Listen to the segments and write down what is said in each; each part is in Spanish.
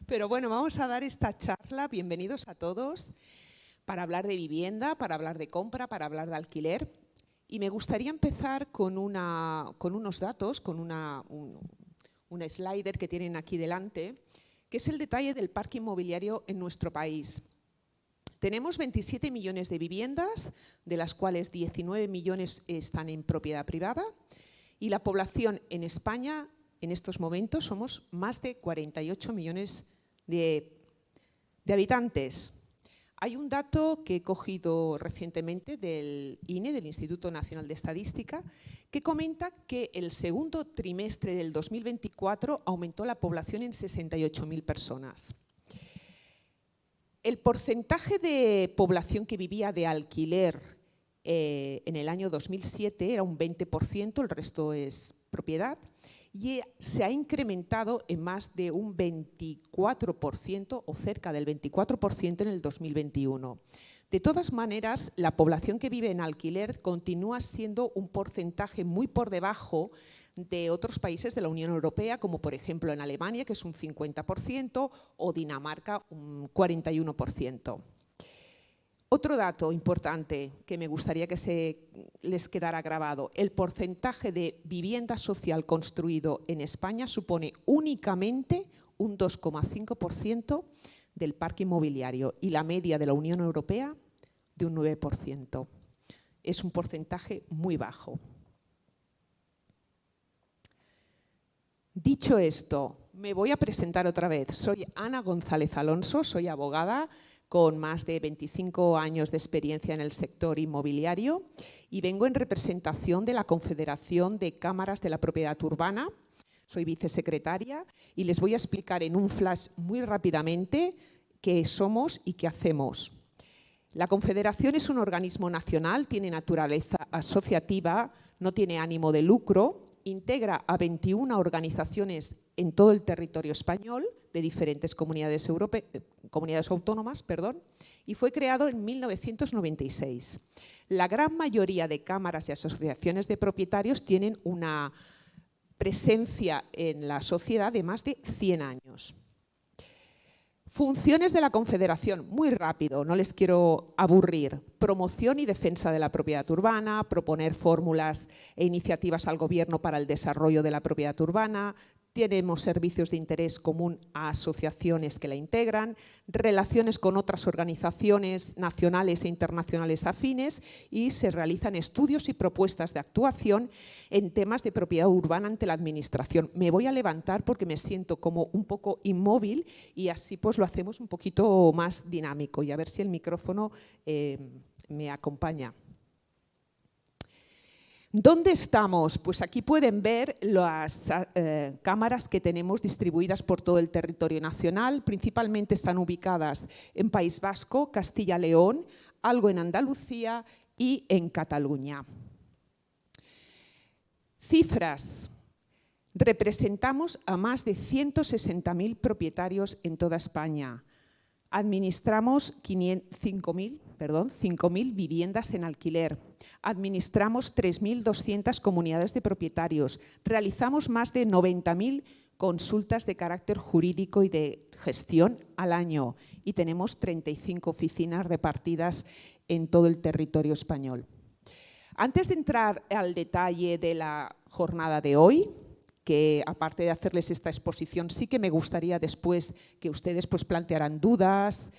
Pero bueno, vamos a dar esta charla, bienvenidos a todos, para hablar de vivienda, para hablar de compra, para hablar de alquiler. Y me gustaría empezar con unos datos, con una slider que tienen aquí delante, que es el detalle del parque inmobiliario en nuestro país. Tenemos 27 millones de viviendas, de las cuales 19 millones están en propiedad privada, y la población en España en estos momentos somos más de 48 millones de habitantes. Hay un dato que he cogido recientemente del INE, del Instituto Nacional de Estadística, que comenta que el segundo trimestre del 2024 aumentó la población en 68.000 personas. El porcentaje de población que vivía de alquiler en el año 2007 era un 20%, el resto es propiedad, y se ha incrementado en más de un 24% o cerca del 24% en el 2021. De todas maneras, la población que vive en alquiler continúa siendo un porcentaje muy por debajo de otros países de la Unión Europea, como por ejemplo en Alemania, que es un 50%, o Dinamarca, un 41%. Otro dato importante que me gustaría que les quedara grabado: el porcentaje de vivienda social construido en España supone únicamente un 2,5% del parque inmobiliario y la media de la Unión Europea de un 9%. Es un porcentaje muy bajo. Dicho esto, me voy a presentar otra vez. Soy Ana González Alonso, soy abogada con más de 25 años de experiencia en el sector inmobiliario y vengo en representación de la Confederación de Cámaras de la Propiedad Urbana. Soy vicesecretaria y les voy a explicar en un flash muy rápidamente qué somos y qué hacemos. La Confederación es un organismo nacional, tiene naturaleza asociativa, no tiene ánimo de lucro, integra a 21 organizaciones en todo el territorio español de diferentes comunidades autónomas, y fue creado en 1996. La gran mayoría de cámaras y asociaciones de propietarios tienen una presencia en la sociedad de más de 100 años. Funciones de la Confederación, muy rápido, no les quiero aburrir. Promoción y defensa de la propiedad urbana, proponer fórmulas e iniciativas al Gobierno para el desarrollo de la propiedad urbana. Tenemos servicios de interés común a asociaciones que la integran, relaciones con otras organizaciones nacionales e internacionales afines y se realizan estudios y propuestas de actuación en temas de propiedad urbana ante la Administración. Me voy a levantar porque me siento como un poco inmóvil y así pues lo hacemos un poquito más dinámico y a ver si el micrófono me acompaña. ¿Dónde estamos? Pues aquí pueden ver las cámaras que tenemos distribuidas por todo el territorio nacional. Principalmente están ubicadas en País Vasco, Castilla-León, algo en Andalucía y en Cataluña. Cifras. Representamos a más de 160.000 propietarios en toda España. Administramos 5.000 viviendas en alquiler. Administramos 3.200 comunidades de propietarios. Realizamos más de 90.000 consultas de carácter jurídico y de gestión al año. Y tenemos 35 oficinas repartidas en todo el territorio español. Antes de entrar al detalle de la jornada de hoy, que aparte de hacerles esta exposición, sí que me gustaría después que ustedes pues plantearan dudas,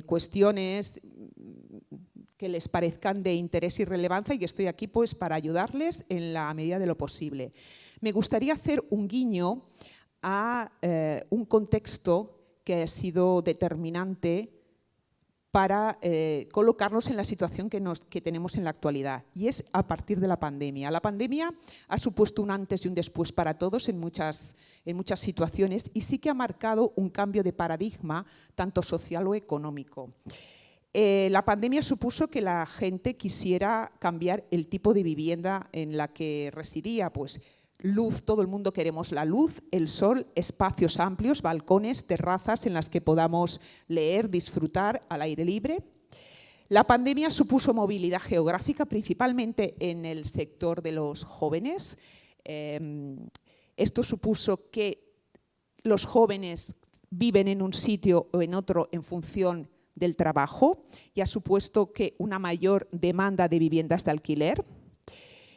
cuestiones que les parezcan de interés y relevancia y que estoy aquí pues para ayudarles en la medida de lo posible. Me gustaría hacer un guiño a un contexto que ha sido determinante para colocarnos en la situación que tenemos en la actualidad, y es a partir de la pandemia. La pandemia ha supuesto un antes y un después para todos en muchas situaciones y sí que ha marcado un cambio de paradigma, tanto social o económico. La pandemia supuso que la gente quisiera cambiar el tipo de vivienda en la que residía, pues luz, todo el mundo queremos la luz, el sol, espacios amplios, balcones, terrazas en las que podamos leer, disfrutar al aire libre. La pandemia supuso movilidad geográfica, principalmente en el sector de los jóvenes. Esto supuso que los jóvenes viven en un sitio o en otro en función del trabajo y ha supuesto que una mayor demanda de viviendas de alquiler.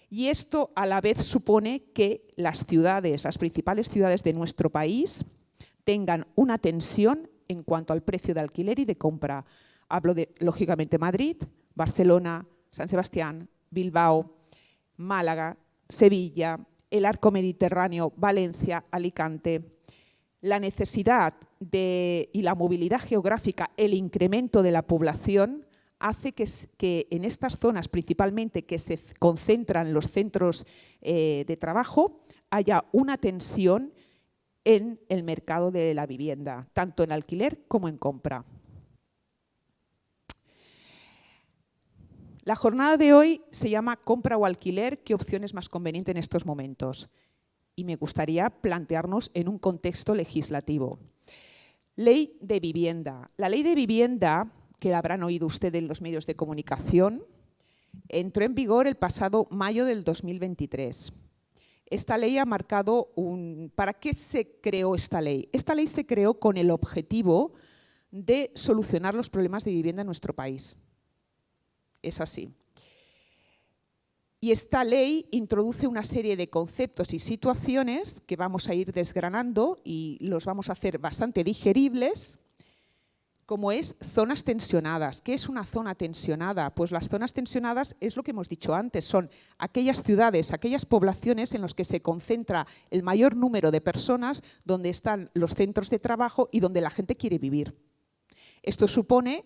Y esto a la vez supone que las ciudades, las principales ciudades de nuestro país, tengan una tensión en cuanto al precio de alquiler y de compra. Hablo de, lógicamente, Madrid, Barcelona, San Sebastián, Bilbao, Málaga, Sevilla, el arco mediterráneo, Valencia, Alicante. La necesidad y la movilidad geográfica, el incremento de la población, hace que en estas zonas, principalmente que se concentran los centros de trabajo, haya una tensión en el mercado de la vivienda, tanto en alquiler como en compra. La jornada de hoy se llama Compra o alquiler, ¿qué opción es más conveniente en estos momentos? Y me gustaría plantearnos en un contexto legislativo. Ley de vivienda. La ley de vivienda, que la habrán oído ustedes en los medios de comunicación, entró en vigor el pasado mayo del 2023. Esta ley ha marcado ¿Para qué se creó esta ley? Esta ley se creó con el objetivo de solucionar los problemas de vivienda en nuestro país. Es así. Y esta ley introduce una serie de conceptos y situaciones que vamos a ir desgranando y los vamos a hacer bastante digeribles, como es zonas tensionadas. ¿Qué es una zona tensionada? Pues las zonas tensionadas es lo que hemos dicho antes, son aquellas ciudades, aquellas poblaciones en las que se concentra el mayor número de personas, donde están los centros de trabajo y donde la gente quiere vivir. Esto supone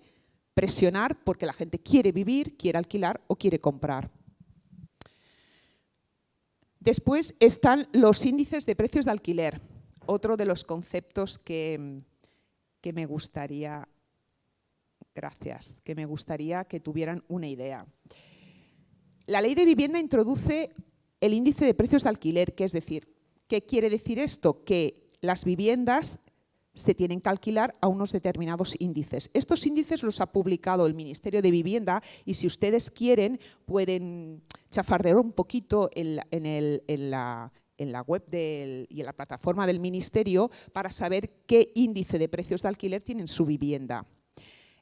presionar porque la gente quiere vivir, quiere alquilar o quiere comprar. Después están los índices de precios de alquiler, otro de los conceptos que me gustaría, que tuvieran una idea. La ley de vivienda introduce el índice de precios de alquiler, que es decir, ¿qué quiere decir esto? Que las viviendas se tienen que alquilar a unos determinados índices. Estos índices los ha publicado el Ministerio de Vivienda y si ustedes quieren pueden chafardear un poquito en la web y en la plataforma del Ministerio para saber qué índice de precios de alquiler tienen su vivienda.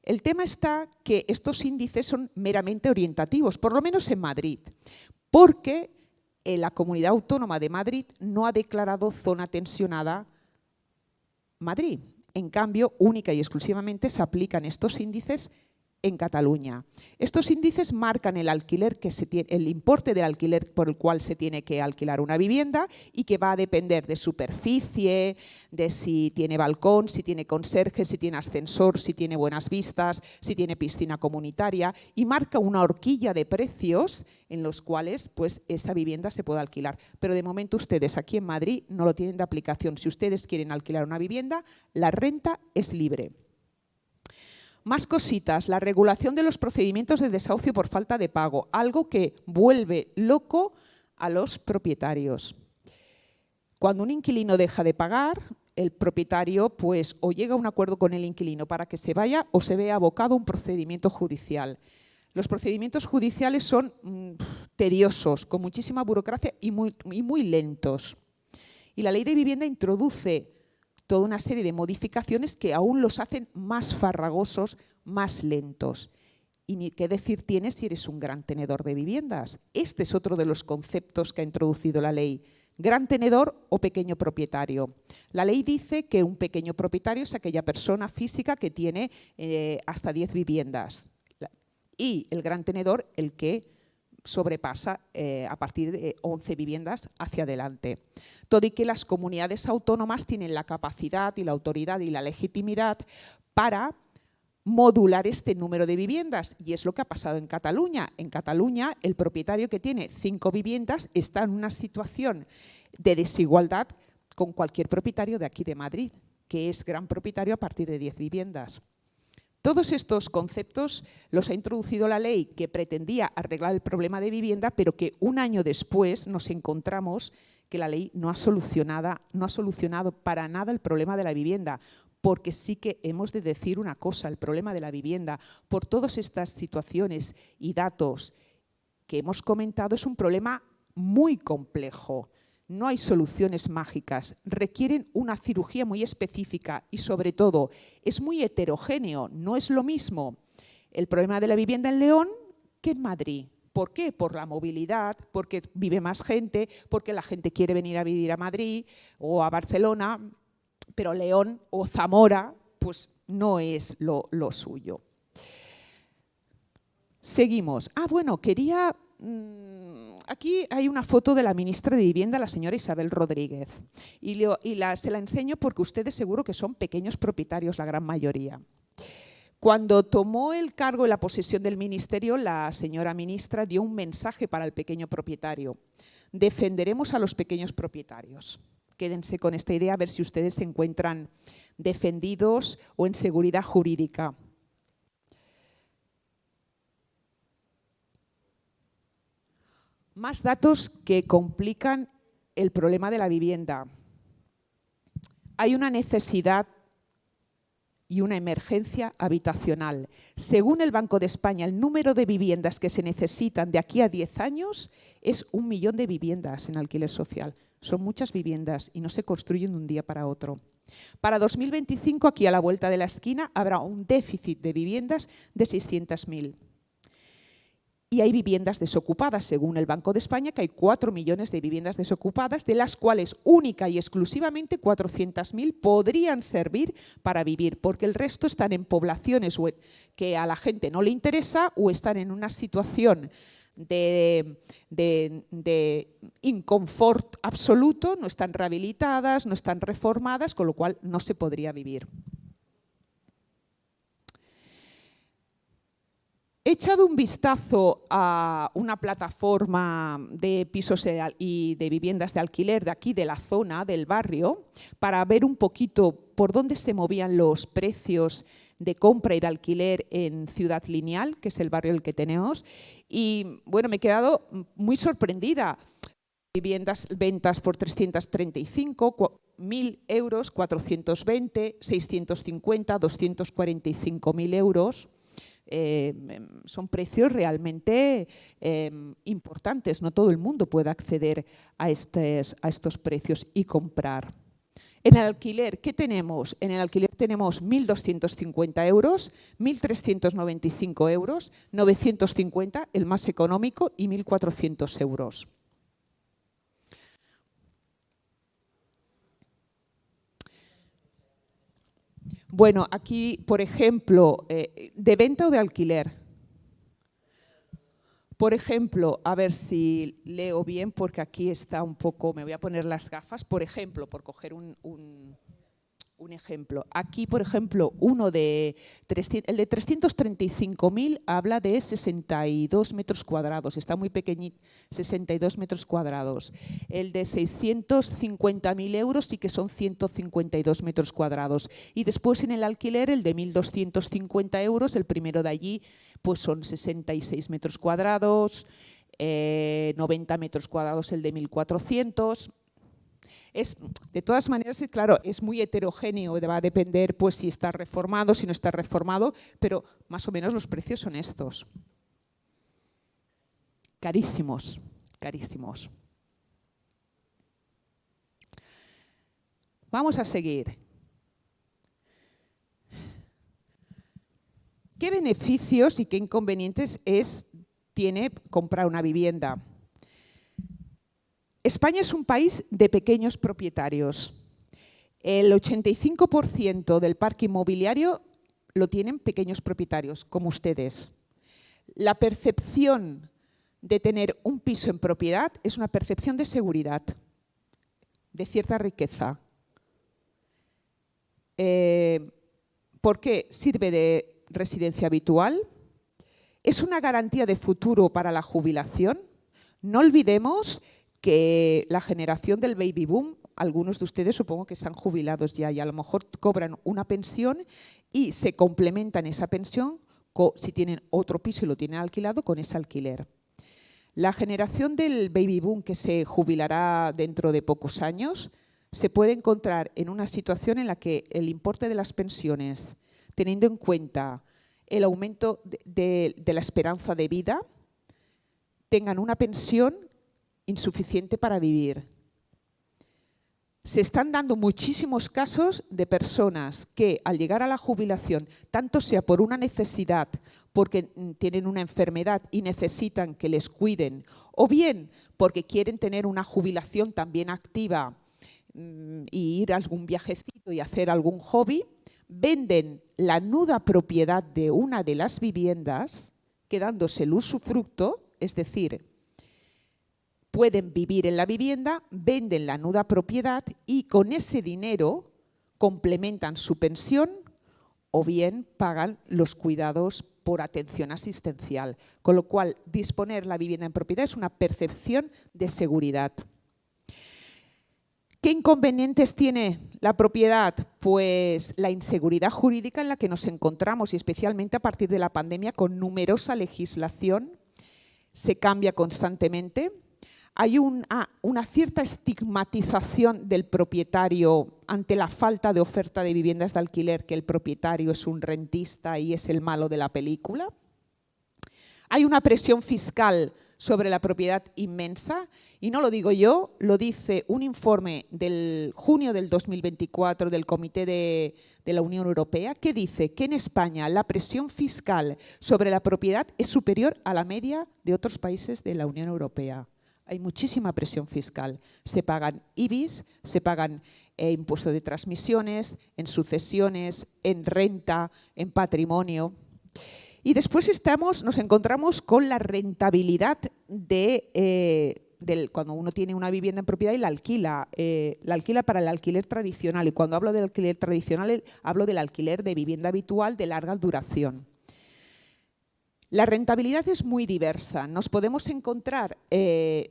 El tema está que estos índices son meramente orientativos, por lo menos en Madrid, porque la Comunidad Autónoma de Madrid no ha declarado zona tensionada Madrid. En cambio, única y exclusivamente se aplican estos índices en Cataluña. Estos índices marcan el importe del alquiler por el cual se tiene que alquilar una vivienda y que va a depender de superficie, de si tiene balcón, si tiene conserje, si tiene ascensor, si tiene buenas vistas, si tiene piscina comunitaria y marca una horquilla de precios en los cuales pues, esa vivienda se puede alquilar. Pero de momento ustedes aquí en Madrid no lo tienen de aplicación. Si ustedes quieren alquilar una vivienda, la renta es libre. Más cositas, la regulación de los procedimientos de desahucio por falta de pago, algo que vuelve loco a los propietarios. Cuando un inquilino deja de pagar, el propietario pues, o llega a un acuerdo con el inquilino para que se vaya o se ve abocado a un procedimiento judicial. Los procedimientos judiciales son tediosos, con muchísima burocracia y muy lentos. Y la ley de vivienda introduce toda una serie de modificaciones que aún los hacen más farragosos, más lentos. Y ni qué decir tienes si eres un gran tenedor de viviendas. Este es otro de los conceptos que ha introducido la ley. Gran tenedor o pequeño propietario. La ley dice que un pequeño propietario es aquella persona física que tiene hasta 10 viviendas. Y el gran tenedor, el que sobrepasa a partir de 11 viviendas hacia adelante. Todo y que las comunidades autónomas tienen la capacidad y la autoridad y la legitimidad para modular este número de viviendas y es lo que ha pasado en Cataluña. En Cataluña el propietario que tiene 5 viviendas está en una situación de desigualdad con cualquier propietario de aquí de Madrid, que es gran propietario a partir de 10 viviendas. Todos estos conceptos los ha introducido la ley que pretendía arreglar el problema de vivienda, pero que un año después nos encontramos que la ley no ha solucionado para nada el problema de la vivienda, porque sí que hemos de decir una cosa, el problema de la vivienda, por todas estas situaciones y datos que hemos comentado, es un problema muy complejo. No hay soluciones mágicas, requieren una cirugía muy específica y sobre todo es muy heterogéneo, no es lo mismo el problema de la vivienda en León que en Madrid. ¿Por qué? Por la movilidad, porque vive más gente, porque la gente quiere venir a vivir a Madrid o a Barcelona, pero León o Zamora pues no es lo suyo. Seguimos. Bueno, quería... Aquí hay una foto de la ministra de Vivienda, la señora Isabel Rodríguez, y se la enseño porque ustedes seguro que son pequeños propietarios, la gran mayoría. Cuando tomó el cargo y la posesión del ministerio, la señora ministra dio un mensaje para el pequeño propietario. Defenderemos a los pequeños propietarios. Quédense con esta idea a ver si ustedes se encuentran defendidos o en seguridad jurídica. Más datos que complican el problema de la vivienda. Hay una necesidad y una emergencia habitacional. Según el Banco de España, el número de viviendas que se necesitan de aquí a 10 años es 1 millón de viviendas en alquiler social. Son muchas viviendas y no se construyen de un día para otro. Para 2025, aquí a la vuelta de la esquina, habrá un déficit de viviendas de 600.000. Y hay viviendas desocupadas, según el Banco de España, que hay 4 millones de viviendas desocupadas, de las cuales única y exclusivamente 400.000 podrían servir para vivir, porque el resto están en poblaciones que a la gente no le interesa o están en una situación de inconfort absoluto, no están rehabilitadas, no están reformadas, con lo cual no se podría vivir. He echado un vistazo a una plataforma de pisos y de viviendas de alquiler de aquí, de la zona, del barrio, para ver un poquito por dónde se movían los precios de compra y de alquiler en Ciudad Lineal, que es el barrio en el que tenemos. Y bueno, me he quedado muy sorprendida. Viviendas, ventas por 335, 1.000 euros, 420, 650, 245.000 euros. Son precios realmente importantes. No todo el mundo puede acceder a estos precios y comprar. En el alquiler, ¿qué tenemos? En el alquiler tenemos 1.250 euros, 1.395 euros, 950, el más económico, y 1.400 euros. Bueno, aquí, por ejemplo, ¿de venta o de alquiler? Por ejemplo, a ver si leo bien, porque aquí está un poco, me voy a poner las gafas. Por ejemplo, por coger un ejemplo. Aquí, por ejemplo, el de 335.000 habla de 62 metros cuadrados, está muy pequeñito, 62 metros cuadrados. El de 650.000 euros sí que son 152 metros cuadrados. Y después en el alquiler, el de 1.250 euros, el primero de allí, pues son 66 metros cuadrados, 90 metros cuadrados el de 1.400. De todas maneras, claro, es muy heterogéneo, va a depender pues, si está reformado, si no está reformado, pero más o menos los precios son estos. Carísimos, carísimos. Vamos a seguir. ¿Qué beneficios y qué inconvenientes tiene comprar una vivienda? España es un país de pequeños propietarios. El 85% del parque inmobiliario lo tienen pequeños propietarios, como ustedes. La percepción de tener un piso en propiedad es una percepción de seguridad, de cierta riqueza. Porque sirve de residencia habitual, es una garantía de futuro para la jubilación. No olvidemos que la generación del baby boom, algunos de ustedes supongo que están jubilados ya y a lo mejor cobran una pensión y se complementan esa pensión si tienen otro piso y lo tienen alquilado con ese alquiler. La generación del baby boom que se jubilará dentro de pocos años se puede encontrar en una situación en la que el importe de las pensiones, teniendo en cuenta el aumento de la esperanza de vida, tengan una pensión insuficiente para vivir. Se están dando muchísimos casos de personas que al llegar a la jubilación, tanto sea por una necesidad, porque tienen una enfermedad y necesitan que les cuiden, o bien porque quieren tener una jubilación también activa y ir a algún viajecito y hacer algún hobby, venden la nuda propiedad de una de las viviendas, quedándose el usufructo, es decir, pueden vivir en la vivienda, venden la nuda propiedad y con ese dinero complementan su pensión o bien pagan los cuidados por atención asistencial. Con lo cual, disponer la vivienda en propiedad es una percepción de seguridad. ¿Qué inconvenientes tiene la propiedad? Pues la inseguridad jurídica en la que nos encontramos y especialmente a partir de la pandemia con numerosa legislación, se cambia constantemente. Hay una cierta estigmatización del propietario ante la falta de oferta de viviendas de alquiler, que el propietario es un rentista y es el malo de la película. Hay una presión fiscal sobre la propiedad inmensa, y no lo digo yo, lo dice un informe del junio del 2024 del Comité de la Unión Europea, que dice que en España la presión fiscal sobre la propiedad es superior a la media de otros países de la Unión Europea. Hay muchísima presión fiscal. Se pagan IBIs, se pagan impuestos de transmisiones, en sucesiones, en renta, en patrimonio. Y después nos encontramos con la rentabilidad cuando uno tiene una vivienda en propiedad y la alquila para el alquiler tradicional. Y cuando hablo del alquiler tradicional, hablo del alquiler de vivienda habitual de larga duración. La rentabilidad es muy diversa. Nos podemos encontrar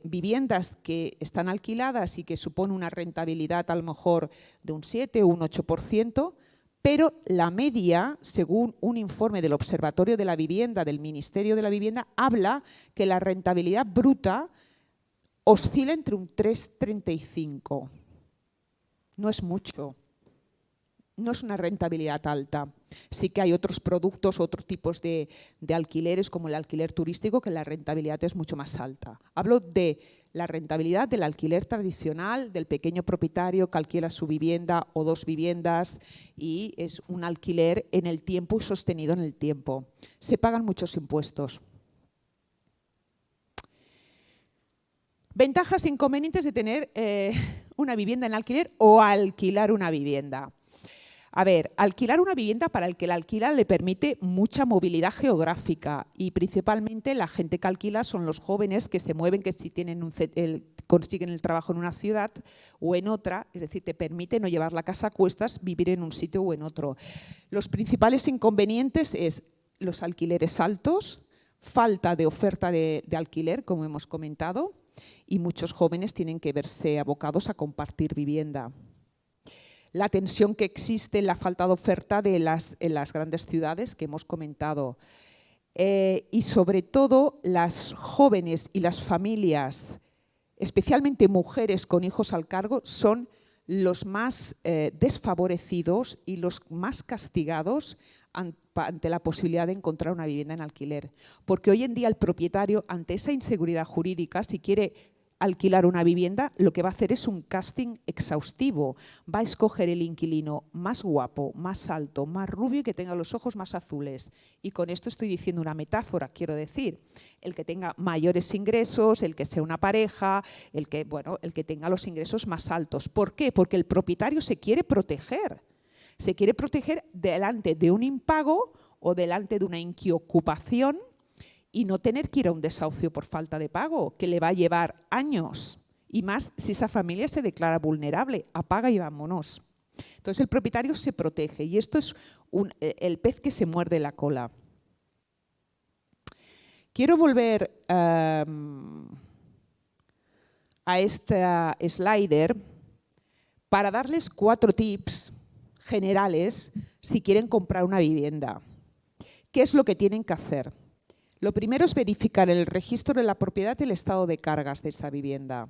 viviendas que están alquiladas y que suponen una rentabilidad a lo mejor de un 7 o un 8%, pero la media, según un informe del Observatorio de la Vivienda, del Ministerio de la Vivienda, habla que la rentabilidad bruta oscila entre un 3,35. No es mucho. No es una rentabilidad alta. Sí que hay otros productos, otros tipos de alquileres, como el alquiler turístico, que la rentabilidad es mucho más alta. Hablo de la rentabilidad del alquiler tradicional, del pequeño propietario que alquila su vivienda o dos viviendas y es un alquiler en el tiempo y sostenido en el tiempo. Se pagan muchos impuestos. Ventajas e inconvenientes de tener una vivienda en alquiler o alquilar una vivienda. A ver, alquilar una vivienda para el que la alquila le permite mucha movilidad geográfica y principalmente la gente que alquila son los jóvenes que se mueven, que si tienen consiguen el trabajo en una ciudad o en otra, es decir, te permite no llevar la casa a cuestas, vivir en un sitio o en otro. Los principales inconvenientes es los alquileres altos, falta de oferta de alquiler, como hemos comentado, y muchos jóvenes tienen que verse abocados a compartir vivienda. La tensión que existe en la falta de oferta en las grandes ciudades que hemos comentado. Y sobre todo las jóvenes y las familias, especialmente mujeres con hijos al cargo, son los más desfavorecidos y los más castigados ante la posibilidad de encontrar una vivienda en alquiler. Porque hoy en día el propietario, ante esa inseguridad jurídica, si quiere alquilar una vivienda, lo que va a hacer es un casting exhaustivo. Va a escoger el inquilino más guapo, más alto, más rubio y que tenga los ojos más azules. Y con esto estoy diciendo una metáfora, quiero decir, el que tenga mayores ingresos, el que sea una pareja, el que tenga los ingresos más altos. ¿Por qué? Porque el propietario se quiere proteger. Se quiere proteger delante de un impago o delante de una inquiocupación y no tener que ir a un desahucio por falta de pago, que le va a llevar años. Y más si esa familia se declara vulnerable, apaga y vámonos. Entonces el propietario se protege y esto es el pez que se muerde la cola. Quiero volver a esta slider para darles 4 tips generales si quieren comprar una vivienda. ¿Qué es lo que tienen que hacer? Lo primero es verificar en el registro de la propiedad el estado de cargas de esa vivienda.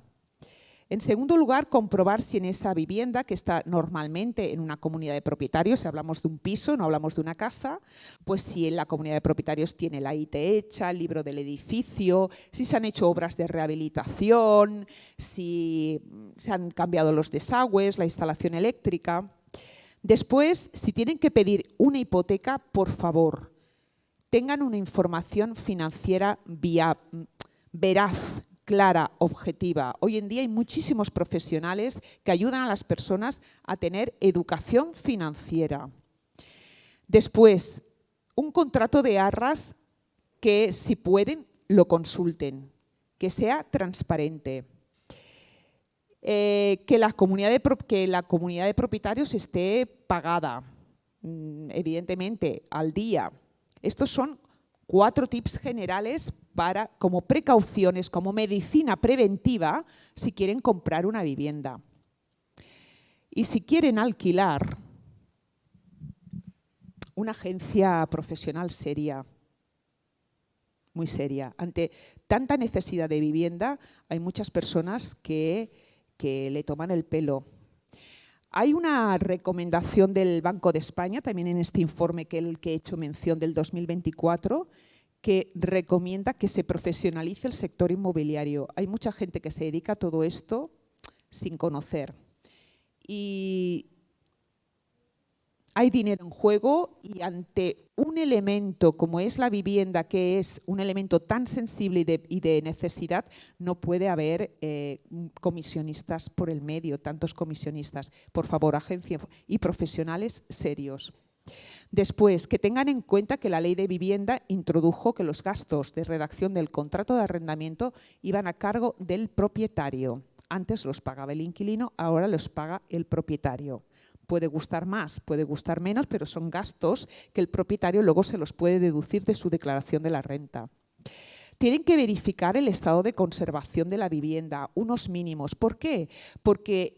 En segundo lugar, comprobar si en esa vivienda, que está normalmente en una comunidad de propietarios, si hablamos de un piso, no hablamos de una casa, pues si en la comunidad de propietarios tiene la IT hecha, el libro del edificio, si se han hecho obras de rehabilitación, si se han cambiado los desagües, la instalación eléctrica. Después, si tienen que pedir una hipoteca, por favor, tengan una información financiera veraz, clara, objetiva. Hoy en día hay muchísimos profesionales que ayudan a las personas a tener educación financiera. Después, un contrato de arras que, si pueden, lo consulten, que sea transparente. Que la comunidad de propietarios esté pagada, evidentemente, al día. Estos son 4 tips generales como precauciones, como medicina preventiva, si quieren comprar una vivienda. Y si quieren alquilar, una agencia profesional seria, muy seria. Ante tanta necesidad de vivienda, hay muchas personas que le toman el pelo. Hay una recomendación del Banco de España, también en este informe que he hecho mención del 2024, que recomienda que se profesionalice el sector inmobiliario. Hay mucha gente que se dedica a todo esto sin conocer. Y hay dinero en juego y ante un elemento como es la vivienda, que es un elemento tan sensible y de necesidad, no puede haber comisionistas por el medio, tantos comisionistas. Por favor, agencias y profesionales serios. Después, que tengan en cuenta que la Ley de Vivienda introdujo que los gastos de redacción del contrato de arrendamiento iban a cargo del propietario. Antes los pagaba el inquilino, ahora los paga el propietario. Puede gustar más, puede gustar menos, pero son gastos que el propietario luego se los puede deducir de su declaración de la renta. Tienen que verificar el estado de conservación de la vivienda, unos mínimos. ¿Por qué? Porque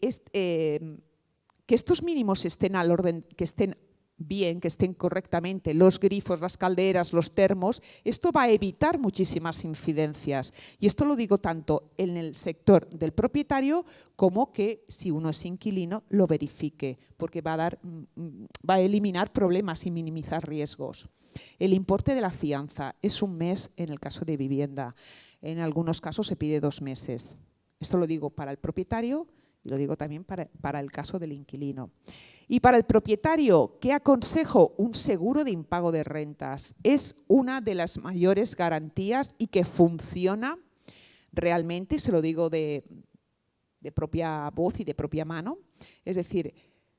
que estos mínimos estén al orden, que estén bien, que estén correctamente, los grifos, las calderas, los termos, esto va a evitar muchísimas incidencias. Y esto lo digo tanto en el sector del propietario como que si uno es inquilino lo verifique, porque va a eliminar problemas y minimizar riesgos. El importe de la fianza es 1 mes en el caso de vivienda. En algunos casos se pide 2 meses. Esto lo digo para el propietario y lo digo también para el caso del inquilino. Y para el propietario, ¿qué aconsejo? Un seguro de impago de rentas. Es una de las mayores garantías y que funciona realmente, se lo digo de propia voz y de propia mano. Es decir,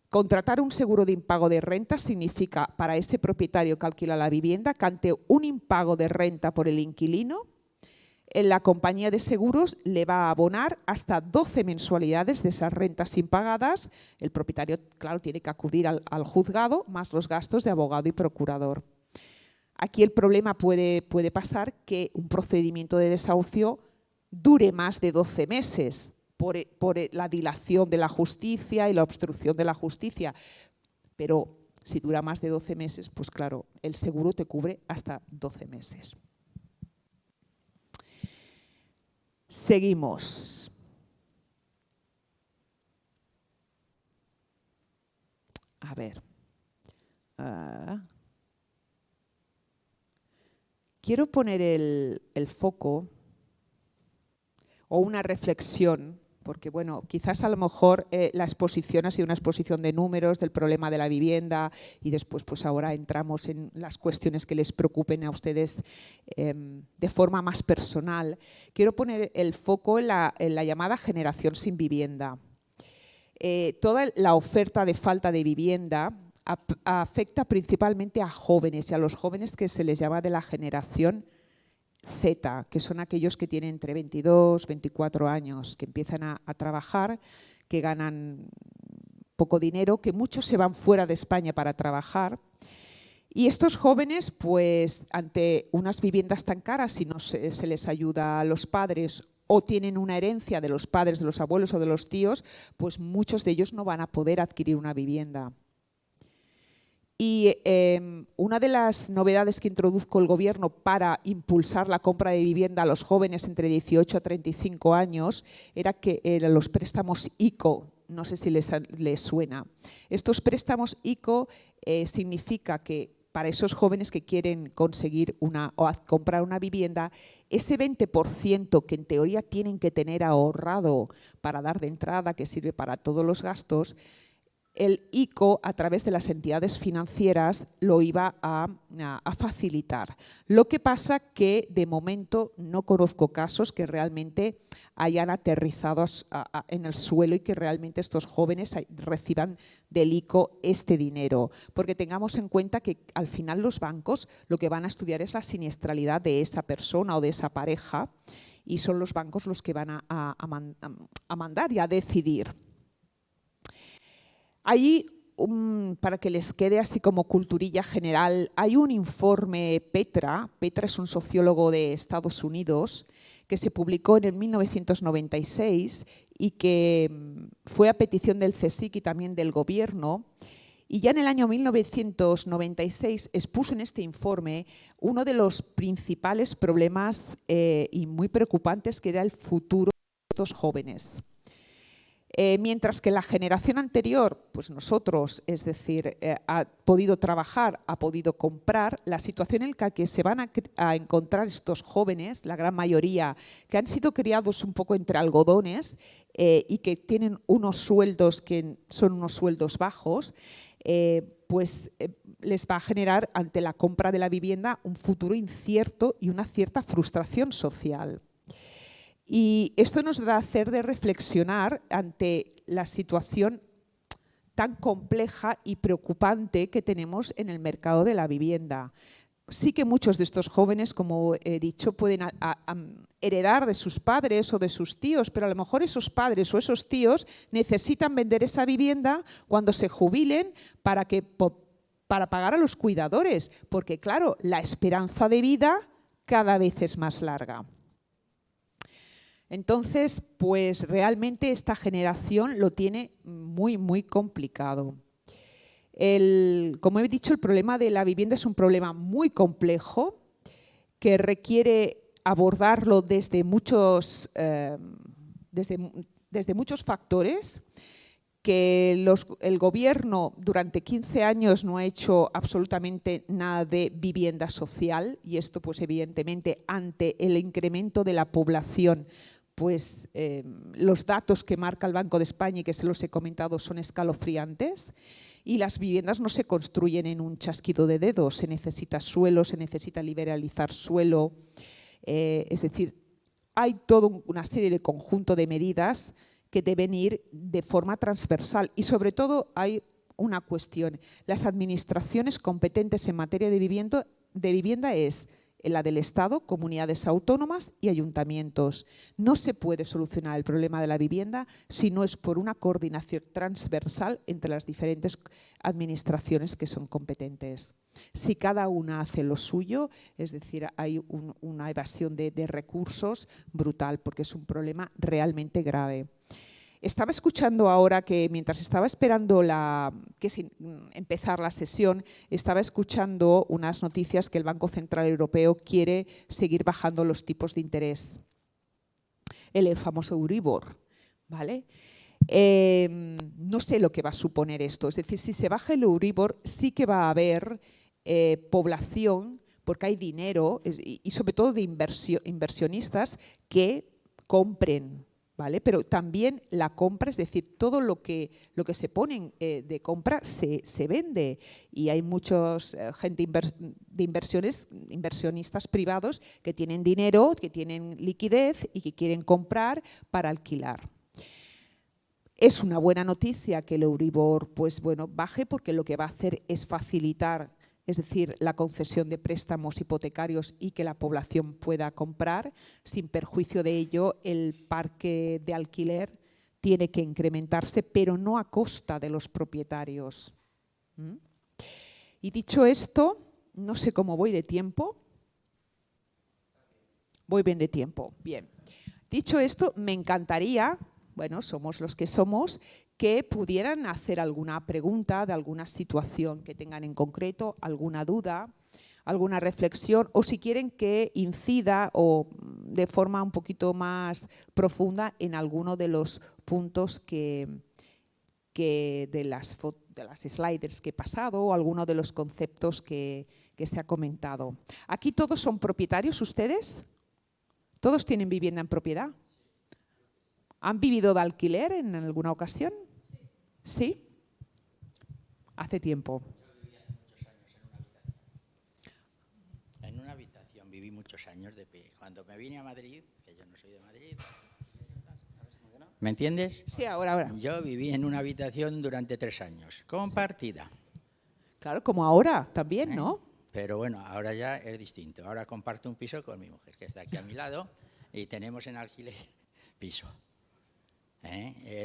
contratar un seguro de impago de rentas significa para ese propietario que alquila la vivienda que ante un impago de renta por el inquilino, la compañía de seguros le va a abonar hasta 12 mensualidades de esas rentas impagadas. El propietario, claro, tiene que acudir al juzgado, más los gastos de abogado y procurador. Aquí el problema puede pasar que un procedimiento de desahucio dure más de 12 meses por la dilación de la justicia y la obstrucción de la justicia. Pero si dura más de 12 meses, pues claro, el seguro te cubre hasta 12 meses. Seguimos. A ver. Quiero poner el foco o una reflexión, porque bueno, quizás a lo mejor la exposición ha sido una exposición de números, del problema de la vivienda y después pues ahora entramos en las cuestiones que les preocupen a ustedes de forma más personal. Quiero poner el foco en la llamada generación sin vivienda. Toda la oferta de falta de vivienda afecta principalmente a jóvenes y a los jóvenes que se les llama de la generación Z, que son aquellos que tienen entre 22 y 24 años, que empiezan a trabajar, que ganan poco dinero, que muchos se van fuera de España para trabajar. Y estos jóvenes, pues ante unas viviendas tan caras, si no se les ayuda a los padres o tienen una herencia de los padres, de los abuelos o de los tíos, pues muchos de ellos no van a poder adquirir una vivienda. Y una de las novedades que introdujo el Gobierno para impulsar la compra de vivienda a los jóvenes entre 18 a 35 años era que eran los préstamos ICO. No sé si les suena. Estos préstamos ICO significa que para esos jóvenes que quieren conseguir comprar una vivienda, ese 20% que en teoría tienen que tener ahorrado para dar de entrada, que sirve para todos los gastos, el ICO, a través de las entidades financieras, lo iba a facilitar. Lo que pasa que, de momento, no conozco casos que realmente hayan aterrizado en el suelo y que realmente estos jóvenes reciban del ICO este dinero. Porque tengamos en cuenta que, al final, los bancos lo que van a estudiar es la siniestralidad de esa persona o de esa pareja, y son los bancos los que van a mandar y a decidir. Ahí, para que les quede así como culturilla general, hay un informe Petra es un sociólogo de Estados Unidos, que se publicó en el 1996 y que fue a petición del CSIC y también del Gobierno. Y ya en el año 1996 expuso en este informe uno de los principales problemas y muy preocupantes, que era el futuro de estos jóvenes. Mientras que la generación anterior, pues nosotros, es decir, ha podido trabajar, ha podido comprar, la situación en la que se van a encontrar estos jóvenes, la gran mayoría, que han sido criados un poco entre algodones y que tienen unos sueldos que son unos sueldos bajos, pues les va a generar, ante la compra de la vivienda, un futuro incierto y una cierta frustración social. Y esto nos da a hacer de reflexionar ante la situación tan compleja y preocupante que tenemos en el mercado de la vivienda. Sí que muchos de estos jóvenes, como he dicho, pueden heredar de sus padres o de sus tíos, pero a lo mejor esos padres o esos tíos necesitan vender esa vivienda cuando se jubilen para pagar a los cuidadores, porque claro, la esperanza de vida cada vez es más larga. Entonces, pues realmente esta generación lo tiene muy, muy complicado. Como he dicho, el problema de la vivienda es un problema muy complejo que requiere abordarlo desde muchos factores, que el Gobierno durante 15 años no ha hecho absolutamente nada de vivienda social, y esto pues evidentemente ante el incremento de la población, pues los datos que marca el Banco de España y que se los he comentado son escalofriantes, y las viviendas no se construyen en un chasquido de dedos, se necesita suelo, se necesita liberalizar suelo, es decir, hay toda una serie de conjunto de medidas que deben ir de forma transversal, y sobre todo hay una cuestión: las administraciones competentes en materia de vivienda es la del Estado, comunidades autónomas y ayuntamientos. No se puede solucionar el problema de la vivienda si no es por una coordinación transversal entre las diferentes administraciones que son competentes. Si cada una hace lo suyo, es decir, hay una evasión de recursos brutal, porque es un problema realmente grave. Estaba escuchando ahora que, mientras estaba esperando empezar la sesión, estaba escuchando unas noticias que el Banco Central Europeo quiere seguir bajando los tipos de interés, el famoso Euribor, ¿vale? No sé lo que va a suponer esto. Es decir, si se baja el Euribor, sí que va a haber población, porque hay dinero y sobre todo de inversionistas que compren, ¿vale? Pero también la compra, es decir, todo lo que se pone de compra se vende, y hay muchos gente de inversionistas privados que tienen dinero, que tienen liquidez y que quieren comprar para alquilar. Es una buena noticia que el Euribor pues, bueno, baje, porque lo que va a hacer es facilitar, es decir, la concesión de préstamos hipotecarios y que la población pueda comprar. Sin perjuicio de ello, el parque de alquiler tiene que incrementarse, pero no a costa de los propietarios. Y dicho esto, no sé cómo voy de tiempo. Voy bien de tiempo, bien. Dicho esto, me encantaría, bueno, somos los que somos, que pudieran hacer alguna pregunta de alguna situación que tengan en concreto, alguna duda, alguna reflexión, o si quieren que incida o de forma un poquito más profunda en alguno de los puntos de las sliders que he pasado o alguno de los conceptos que se ha comentado. ¿Aquí todos son propietarios ustedes? ¿Todos tienen vivienda en propiedad? ¿Han vivido de alquiler en alguna ocasión? ¿Sí? Hace tiempo. Yo viví hace muchos años en una habitación. Viví muchos años de pie. Cuando me vine a Madrid, que yo no soy de Madrid, ¿me entiendes? Sí, ahora. Yo viví en una habitación durante 3 años, compartida. Claro, como ahora también, ¿no? Pero bueno, ahora ya es distinto. Ahora comparto un piso con mi mujer, que está aquí a mi lado, y tenemos en alquiler piso.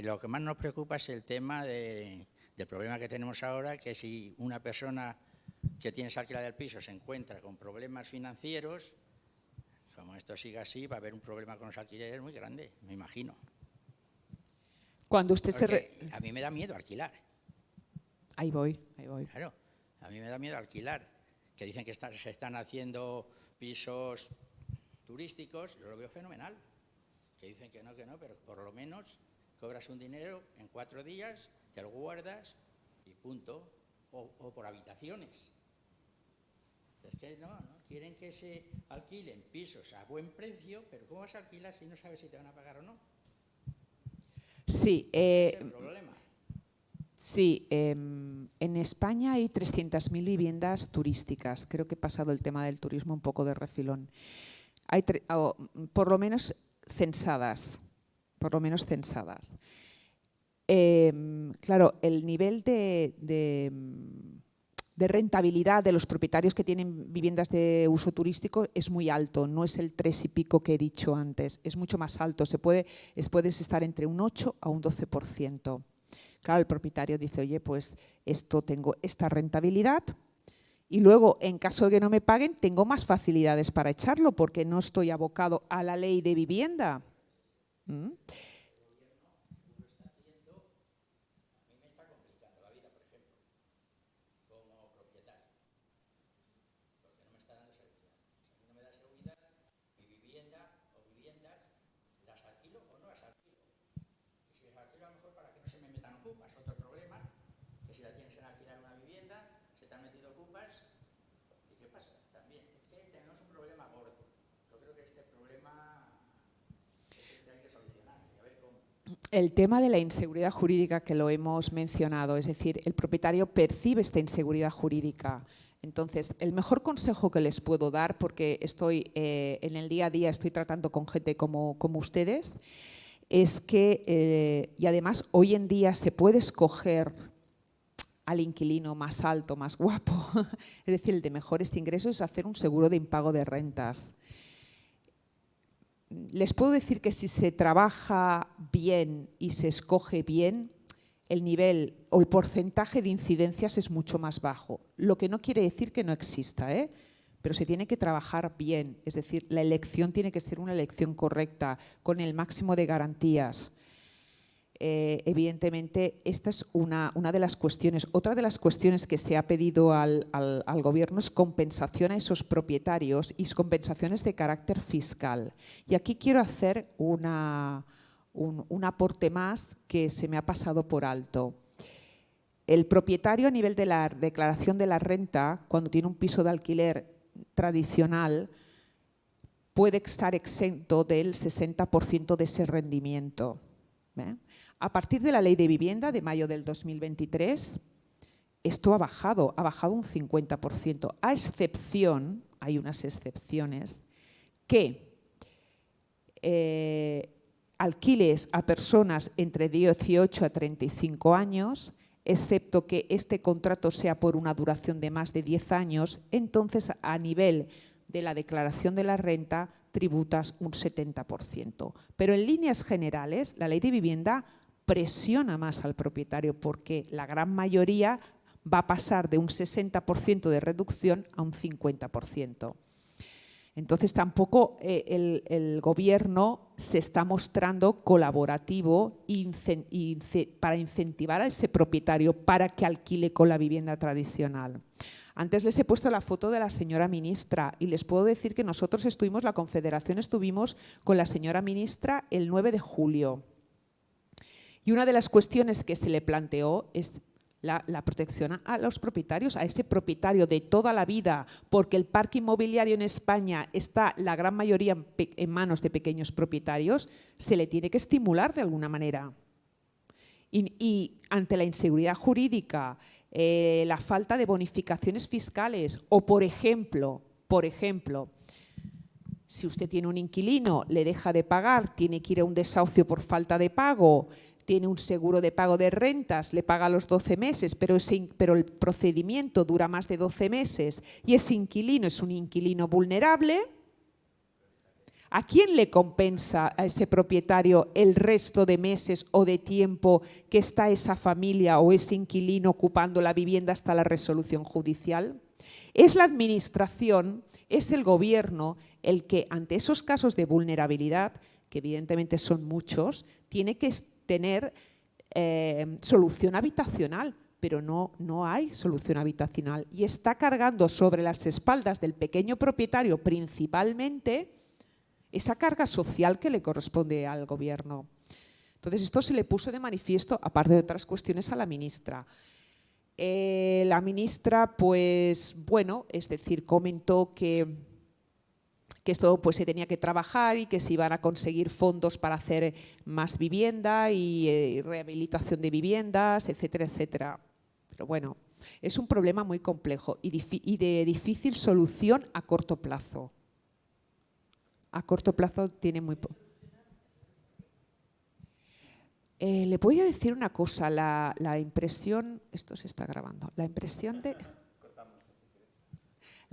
Lo que más nos preocupa es el tema del problema que tenemos ahora, que si una persona que tiene alquilado el piso se encuentra con problemas financieros, como esto siga así, va a haber un problema con los alquileres muy grande, me imagino. Cuando usted a mí me da miedo alquilar. Ahí voy. Claro, a mí me da miedo alquilar. Que dicen que se están haciendo pisos turísticos, yo lo veo fenomenal. Que dicen que no, pero por lo menos cobras un dinero en 4 días, te lo guardas y punto. O por habitaciones. Es que no, quieren que se alquilen pisos a buen precio, pero ¿cómo vas a alquilar si no sabes si te van a pagar o no? Sí. ¿Ese es el problema? Sí, en España hay 300.000 viviendas turísticas. Creo que he pasado el tema del turismo un poco de refilón. Hay por lo menos censadas. Claro, el nivel de rentabilidad de los propietarios que tienen viviendas de uso turístico es muy alto, no es el 3 y pico que he dicho antes, es mucho más alto, puedes estar entre un 8 a un 12%. Claro, el propietario dice, oye, pues tengo esta rentabilidad y luego, en caso de que no me paguen, tengo más facilidades para echarlo porque no estoy abocado a la ley de vivienda. El tema de la inseguridad jurídica que lo hemos mencionado, es decir, el propietario percibe esta inseguridad jurídica. Entonces, el mejor consejo que les puedo dar, porque estoy en el día a día, estoy tratando con gente como ustedes, es que, y además hoy en día se puede escoger al inquilino más alto, más guapo, es decir, el de mejores ingresos, es hacer un seguro de impago de rentas. Les puedo decir que si se trabaja bien y se escoge bien, el nivel o el porcentaje de incidencias es mucho más bajo. Lo que no quiere decir que no exista, pero se tiene que trabajar bien. Es decir, la elección tiene que ser una elección correcta, con el máximo de garantías. Evidentemente, esta es una de las cuestiones. Otra de las cuestiones que se ha pedido al Gobierno es compensación a esos propietarios y compensaciones de carácter fiscal. Y aquí quiero hacer un aporte más que se me ha pasado por alto. El propietario, a nivel de la declaración de la renta, cuando tiene un piso de alquiler tradicional, puede estar exento del 60% de ese rendimiento. A partir de la Ley de Vivienda de mayo del 2023, esto ha bajado un 50%, a excepción, hay unas excepciones, que alquiles a personas entre 18 a 35 años, excepto que este contrato sea por una duración de más de 10 años, entonces a nivel de la declaración de la renta tributas un 70%. Pero en líneas generales, la Ley de Vivienda presiona más al propietario porque la gran mayoría va a pasar de un 60% de reducción a un 50%. Entonces tampoco el gobierno se está mostrando colaborativo para incentivar a ese propietario para que alquile con la vivienda tradicional. Antes les he puesto la foto de la señora ministra y les puedo decir que nosotros estuvimos, la Confederación estuvimos con la señora ministra el 9 de julio. Y una de las cuestiones que se le planteó es la protección a los propietarios, a ese propietario de toda la vida, porque el parque inmobiliario en España está la gran mayoría en manos de pequeños propietarios, se le tiene que estimular de alguna manera. Y ante la inseguridad jurídica, la falta de bonificaciones fiscales o, por ejemplo, si usted tiene un inquilino, le deja de pagar, tiene que ir a un desahucio por falta de pago, tiene un seguro de pago de rentas, le paga los 12 meses, pero el procedimiento dura más de 12 meses y ese inquilino es un inquilino vulnerable, ¿a quién le compensa a ese propietario el resto de meses o de tiempo que está esa familia o ese inquilino ocupando la vivienda hasta la resolución judicial? Es la administración, es el gobierno el que ante esos casos de vulnerabilidad, que evidentemente son muchos, tiene que tener solución habitacional, pero no hay solución habitacional y está cargando sobre las espaldas del pequeño propietario principalmente esa carga social que le corresponde al gobierno. Entonces esto se le puso de manifiesto, aparte de otras cuestiones, a la ministra. La ministra, pues bueno, es decir, comentó que esto pues se tenía que trabajar y que se iban a conseguir fondos para hacer más vivienda y rehabilitación de viviendas, etcétera, etcétera. Pero bueno, es un problema muy complejo y de difícil solución a corto plazo. A corto plazo tiene muy poco. Le voy a decir una cosa, la impresión, esto se está grabando, la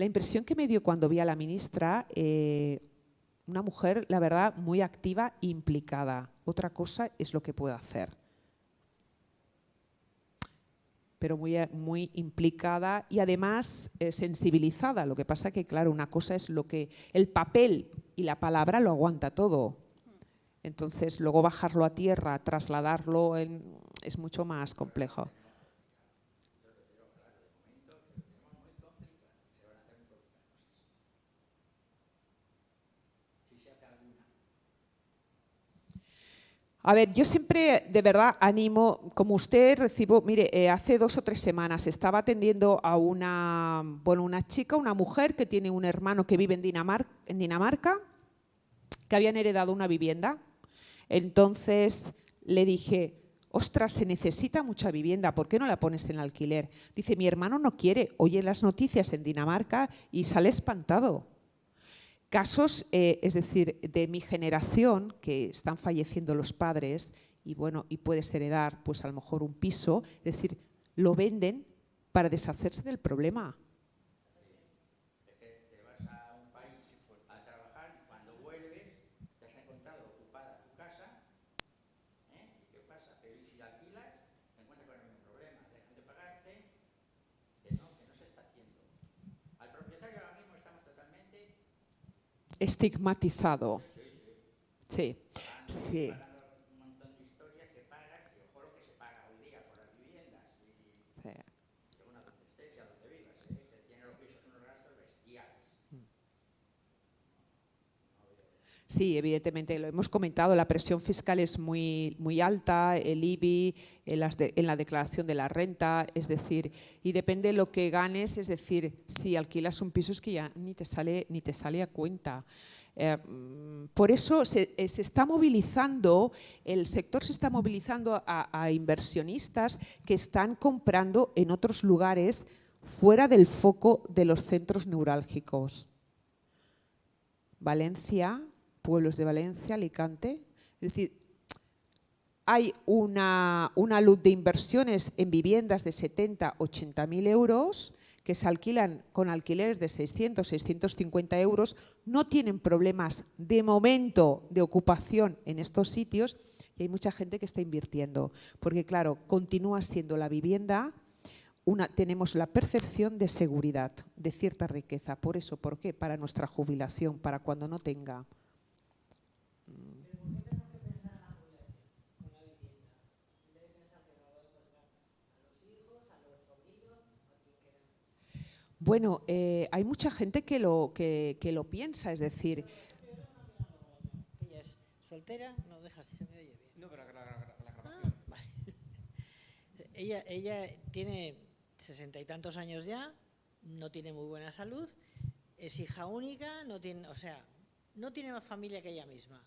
impresión que me dio cuando vi a la ministra, una mujer, la verdad, muy activa e implicada. Otra cosa es lo que puede hacer. Pero muy implicada y además sensibilizada. Lo que pasa que, claro, una cosa es lo que el papel y la palabra lo aguanta todo. Entonces, luego bajarlo a tierra, trasladarlo, es mucho más complejo. A ver, yo siempre de verdad animo, como usted recibo, mire, hace 2 o 3 semanas estaba atendiendo a una chica, una mujer que tiene un hermano que vive en Dinamarca, que habían heredado una vivienda. Entonces le dije, ostras, se necesita mucha vivienda, ¿por qué no la pones en alquiler? Dice, mi hermano no quiere, oye las noticias en Dinamarca y sale espantado. Casos, es decir, de mi generación, que están falleciendo los padres y bueno, y puedes heredar pues a lo mejor un piso, es decir, lo venden para deshacerse del problema. Es que te vas a un país a trabajar y cuando vuelves te has encontrado ocupada tu casa, ¿y qué pasa? Pero si alquilas, te encuentras con el mismo problema, dejan de pagarte, que no se está haciendo. Al propietario ahora mismo estamos totalmente estigmatizado. Sí, sí. Un montón de historias que pagan, y ojo lo que se paga hoy día por las viviendas. Y Sí. según a donde estés y a donde vivas, que tiene los pisos unos gastos bestiales. Sí, evidentemente, lo hemos comentado, la presión fiscal es muy alta, el IBI, en la declaración de la renta, es decir, y depende de lo que ganes, es decir, si alquilas un piso es que ya ni te sale a cuenta. Por eso se está movilizando, el sector se está movilizando a inversionistas que están comprando en otros lugares fuera del foco de los centros neurálgicos. Valencia, pueblos de Valencia, Alicante, es decir, hay una luz de inversiones en viviendas de 70, 80.000 euros que se alquilan con alquileres de 600, 650 euros, no tienen problemas de momento de ocupación en estos sitios y hay mucha gente que está invirtiendo, porque claro, continúa siendo la vivienda tenemos la percepción de seguridad, de cierta riqueza. Por eso, ¿por qué? Para nuestra jubilación, para cuando no tenga. Bueno, hay mucha gente que lo piensa, es decir… Ella es soltera, no deja si se me oye bien. No, pero la grabación. Vale. Ella tiene 60 y tantos años ya, no tiene muy buena salud, es hija única, no tiene más familia que ella misma.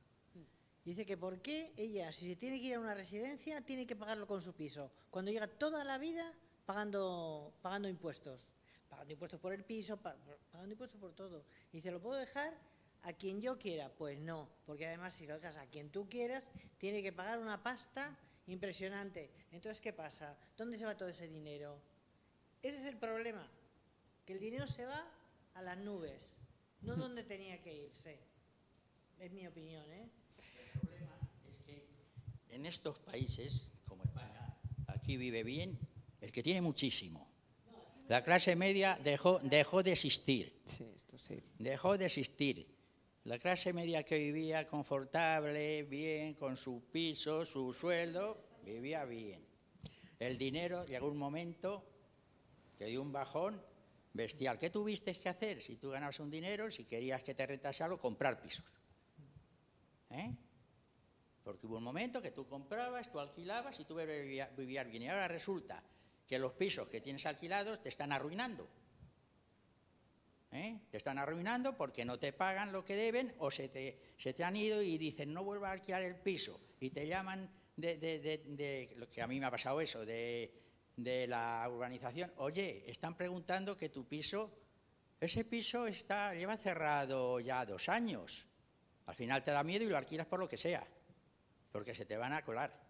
Dice que por qué ella, si se tiene que ir a una residencia, tiene que pagarlo con su piso, cuando llega toda la vida pagando impuestos. Pagando impuestos por el piso, pagando impuestos por todo. Y dice, ¿lo puedo dejar a quien yo quiera? Pues no, porque además si lo dejas a quien tú quieras, tiene que pagar una pasta impresionante. Entonces, ¿qué pasa? ¿Dónde se va todo ese dinero? Ese es el problema, que el dinero se va a las nubes, no donde tenía que irse. Es mi opinión, ¿eh? El problema es que en estos países, como España, aquí vive bien el que tiene muchísimo. La clase media dejó de existir. Sí, esto sí. Dejó de existir. La clase media que vivía confortable, bien, con su piso, su sueldo, vivía bien. El dinero llegó un momento que dio un bajón bestial. ¿Qué tuviste que hacer si tú ganabas un dinero, si querías que te rentase algo? Comprar pisos. Porque hubo un momento que tú comprabas, tú alquilabas y tú vivías bien. Y ahora resulta que los pisos que tienes alquilados te están arruinando. Te están arruinando porque no te pagan lo que deben o se te han ido y dicen no vuelvas a alquilar el piso y te llaman de lo que a mí me ha pasado eso, de la urbanización. Oye, están preguntando que tu piso, ese piso lleva cerrado ya 2 años. Al final te da miedo y lo alquilas por lo que sea, porque se te van a colar.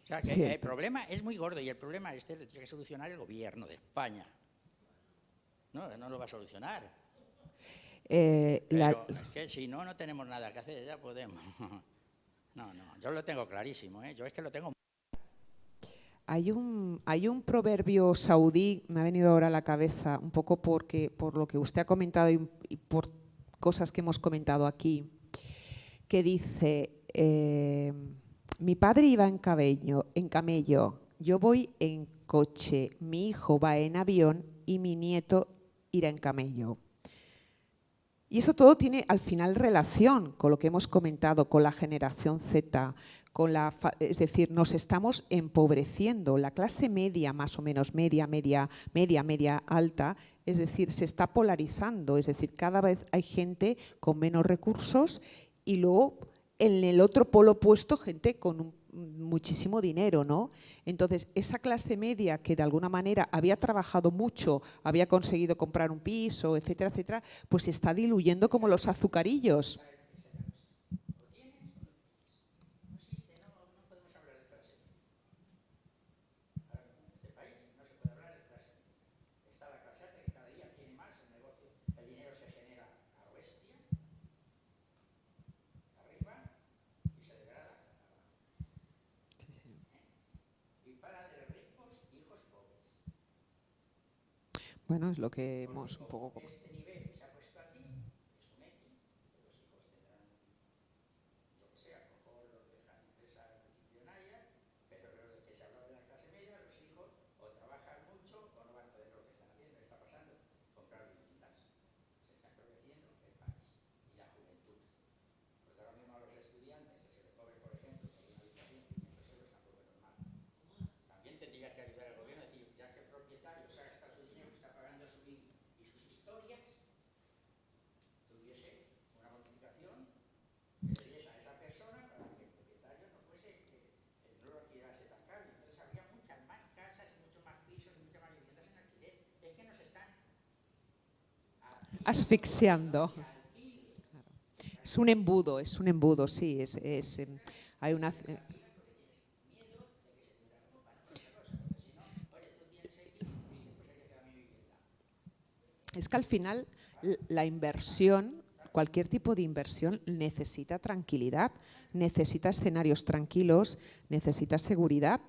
O sea, que Sí. el problema es muy gordo y el problema lo tiene que solucionar el gobierno de España. No lo va a solucionar. Pero es que si no tenemos nada que hacer, ya podemos. No, yo lo tengo clarísimo, ¿eh? Yo es que lo tengo. Hay un proverbio saudí, me ha venido ahora a la cabeza, un poco por lo que usted ha comentado y por cosas que hemos comentado aquí, que dice… mi padre iba en camello, yo voy en coche, mi hijo va en avión y mi nieto irá en camello. Y eso todo tiene al final relación con lo que hemos comentado, con la generación Z, es decir, nos estamos empobreciendo. La clase media, más o menos media alta, es decir, se está polarizando, es decir, cada vez hay gente con menos recursos y luego en el otro polo opuesto gente con muchísimo dinero, ¿no? Entonces, esa clase media que de alguna manera había trabajado mucho, había conseguido comprar un piso, etcétera, etcétera, pues se está diluyendo como los azucarillos. Bueno, es lo que hemos un poco… Este nivel se ha puesto aquí, es un X, los hijos tendrán, yo que sé, a lo mejor los dejan empresas multimillonarias, pero lo que se habla de la clase media, los hijos o trabajan mucho o no van a poder lo que están haciendo, está pasando, comprar viviendas. Se está empobreciendo el país y la juventud. Porque ahora mismo a los estudiantes que se les cobre, por ejemplo, por una habitación 500 euros tampoco es normal. También tendría que ayudar al gobierno a decir, ya que el propietario se ha gastado su dinero, está pagando su vida y sus historias, tuviese una bonificación que le diese a esa persona para que el propietario no lo alquilase tan caro. Entonces habría muchas más casas, muchos más pisos y muchas más viviendas en alquiler. Es que nos están asfixiando. Es un embudo, sí. Hay una… Es que al final la inversión, cualquier tipo de inversión necesita tranquilidad, necesita escenarios tranquilos, necesita seguridad.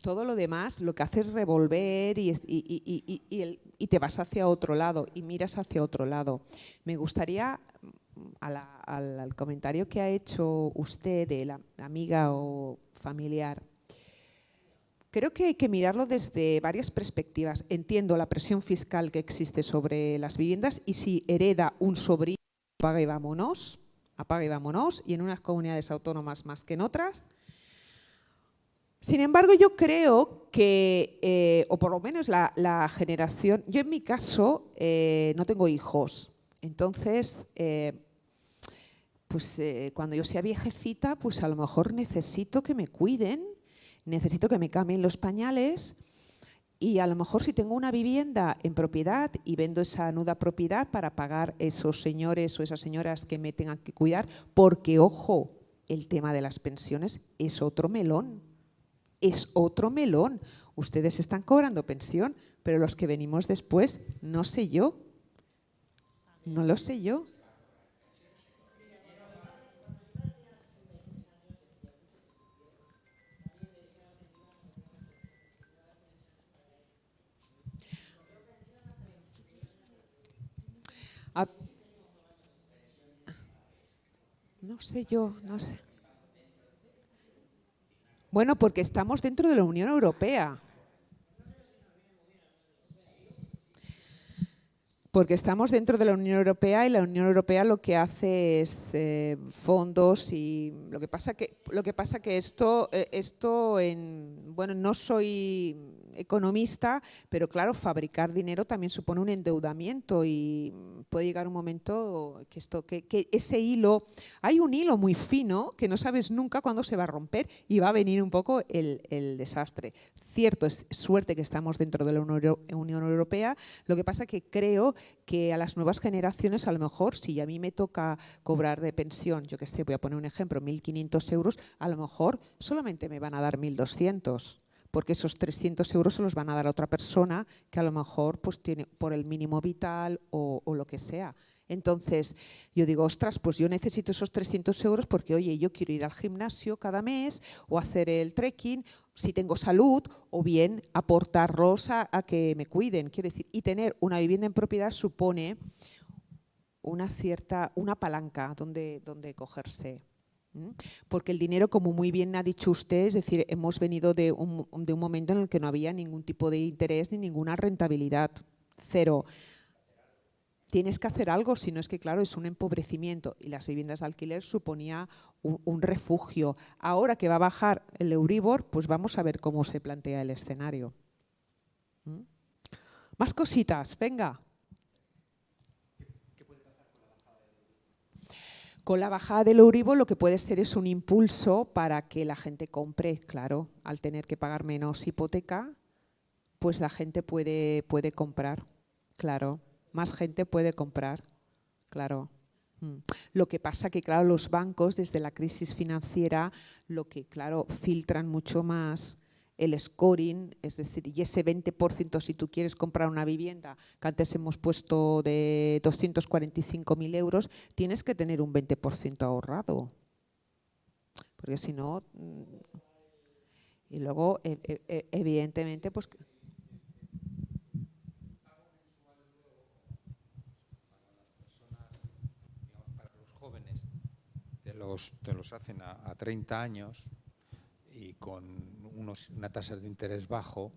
todo lo demás lo que hace es revolver y te vas hacia otro lado y miras hacia otro lado. Me gustaría, al comentario que ha hecho usted de la amiga o familiar, creo que hay que mirarlo desde varias perspectivas. Entiendo la presión fiscal que existe sobre las viviendas y si hereda un sobrino, apaga y vámonos, y en unas comunidades autónomas más que en otras. Sin embargo, yo creo que, o por lo menos la generación, yo en mi caso no tengo hijos, entonces cuando yo sea viejecita, pues a lo mejor necesito que me cuiden, necesito que me cambien los pañales y a lo mejor si tengo una vivienda en propiedad y vendo esa nuda propiedad para pagar esos señores o esas señoras que me tengan que cuidar, porque, ojo, el tema de las pensiones es otro melón. Es otro melón. Ustedes están cobrando pensión, pero los que venimos después, no sé yo. No lo sé yo. No sé yo, no sé. Bueno, porque estamos dentro de la Unión Europea. Porque estamos dentro de la Unión Europea y la Unión Europea lo que hace es fondos y lo que pasa que esto bueno, no soy economista, pero claro, fabricar dinero también supone un endeudamiento y puede llegar un momento que ese hilo, hay un hilo muy fino que no sabes nunca cuándo se va a romper y va a venir un poco el desastre. Cierto, es suerte que estamos dentro de la Unión Europea, lo que pasa que creo que a las nuevas generaciones, a lo mejor, si a mí me toca cobrar de pensión, yo que sé, voy a poner un ejemplo, 1.500 euros, a lo mejor solamente me van a dar 1.200, porque esos 300 euros se los van a dar a otra persona que a lo mejor pues tiene por el mínimo vital o lo que sea. Entonces, yo digo, ostras, pues yo necesito esos 300 euros porque, oye, yo quiero ir al gimnasio cada mes o hacer el trekking, si tengo salud, o bien aportarlos a que me cuiden. Quiero decir, y tener una vivienda en propiedad supone una palanca donde cogerse. Porque el dinero, como muy bien ha dicho usted, es decir, hemos venido de un momento en el que no había ningún tipo de interés ni ninguna rentabilidad, cero. Tienes que hacer algo, si no es que, claro, es un empobrecimiento y las viviendas de alquiler suponía un refugio. Ahora que va a bajar el Euribor, pues vamos a ver cómo se plantea el escenario. Más cositas, venga. ¿Qué puede pasar con la bajada del Euribor? Con la bajada del Euribor lo que puede ser es un impulso para que la gente compre, claro, al tener que pagar menos hipoteca, pues la gente puede comprar, claro. Más gente puede comprar, claro. Lo que pasa que, claro, los bancos desde la crisis financiera, lo que, claro, filtran mucho más el scoring, es decir, y ese 20% si tú quieres comprar una vivienda, que antes hemos puesto de 245.000 euros, tienes que tener un 20% ahorrado. Porque si no… Y luego, evidentemente, pues… Te los hacen a 30 años y con una tasa de interés bajo,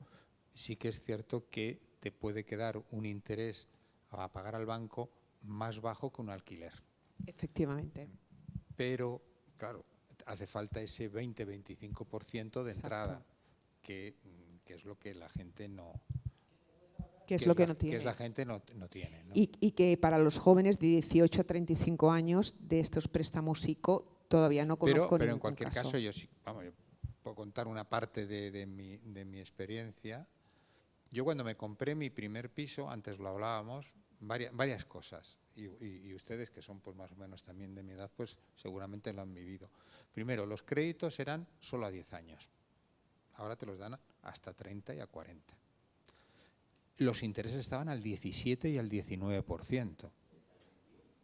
sí que es cierto que te puede quedar un interés a pagar al banco más bajo que un alquiler. Efectivamente. Pero, claro, hace falta ese 20-25% de entrada, que es lo que la gente no… Que es lo que no tiene. Que es la gente no tiene, ¿no? Y que para los jóvenes de 18 a 35 años de estos préstamos ICO todavía no conozco pero en ningún cualquier caso, yo puedo contar una parte de mi experiencia. Yo cuando me compré mi primer piso, antes lo hablábamos, varias cosas, y ustedes que son pues más o menos también de mi edad, pues seguramente lo han vivido. Primero, los créditos eran solo a 10 años, ahora te los dan hasta 30 y a 40. Los intereses estaban al 17 y al 19%,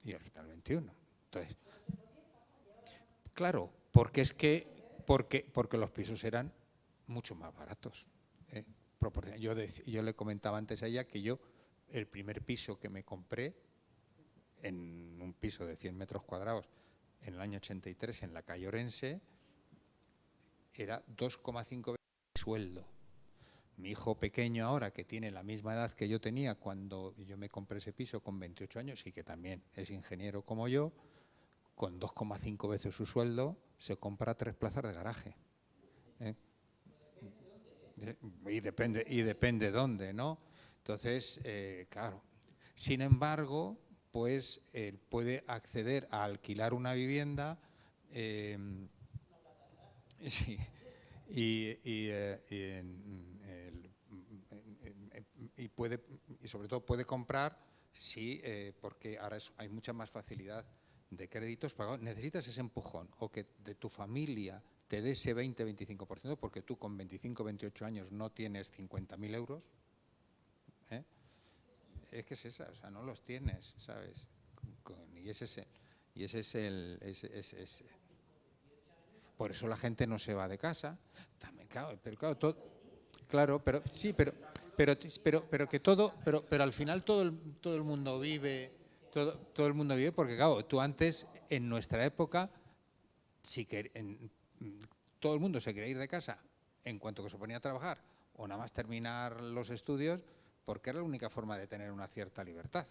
y hasta el 21%. Entonces, claro, porque los pisos eran mucho más baratos. Yo le comentaba antes a ella que yo, el primer piso que me compré, en un piso de 100 metros cuadrados, en el año 83, en la calle Orense, era 2,5 veces mi sueldo. Mi hijo pequeño ahora, que tiene la misma edad que yo tenía cuando yo me compré ese piso con 28 años y que también es ingeniero como yo, con 2,5 veces su sueldo, se compra 3 plazas de garaje. Y depende dónde, ¿no? Entonces, claro. Sin embargo, pues puede acceder a alquilar una vivienda y sobre todo puede comprar, sí, porque ahora hay mucha más facilidad de créditos pagados. Necesitas ese empujón, o que de tu familia te dé ese 20-25%, porque tú con 25, 28 años no tienes 50.000 euros. Es que es esa, o sea, no los tienes, ¿sabes? Y ese es el... Por eso la gente no se va de casa. También, claro, pero claro, claro, pero sí, pero al final todo el mundo vive, todo el mundo vive, porque claro, tú antes, en nuestra época, todo el mundo se quería ir de casa en cuanto que se ponía a trabajar o nada más terminar los estudios, porque era la única forma de tener una cierta libertad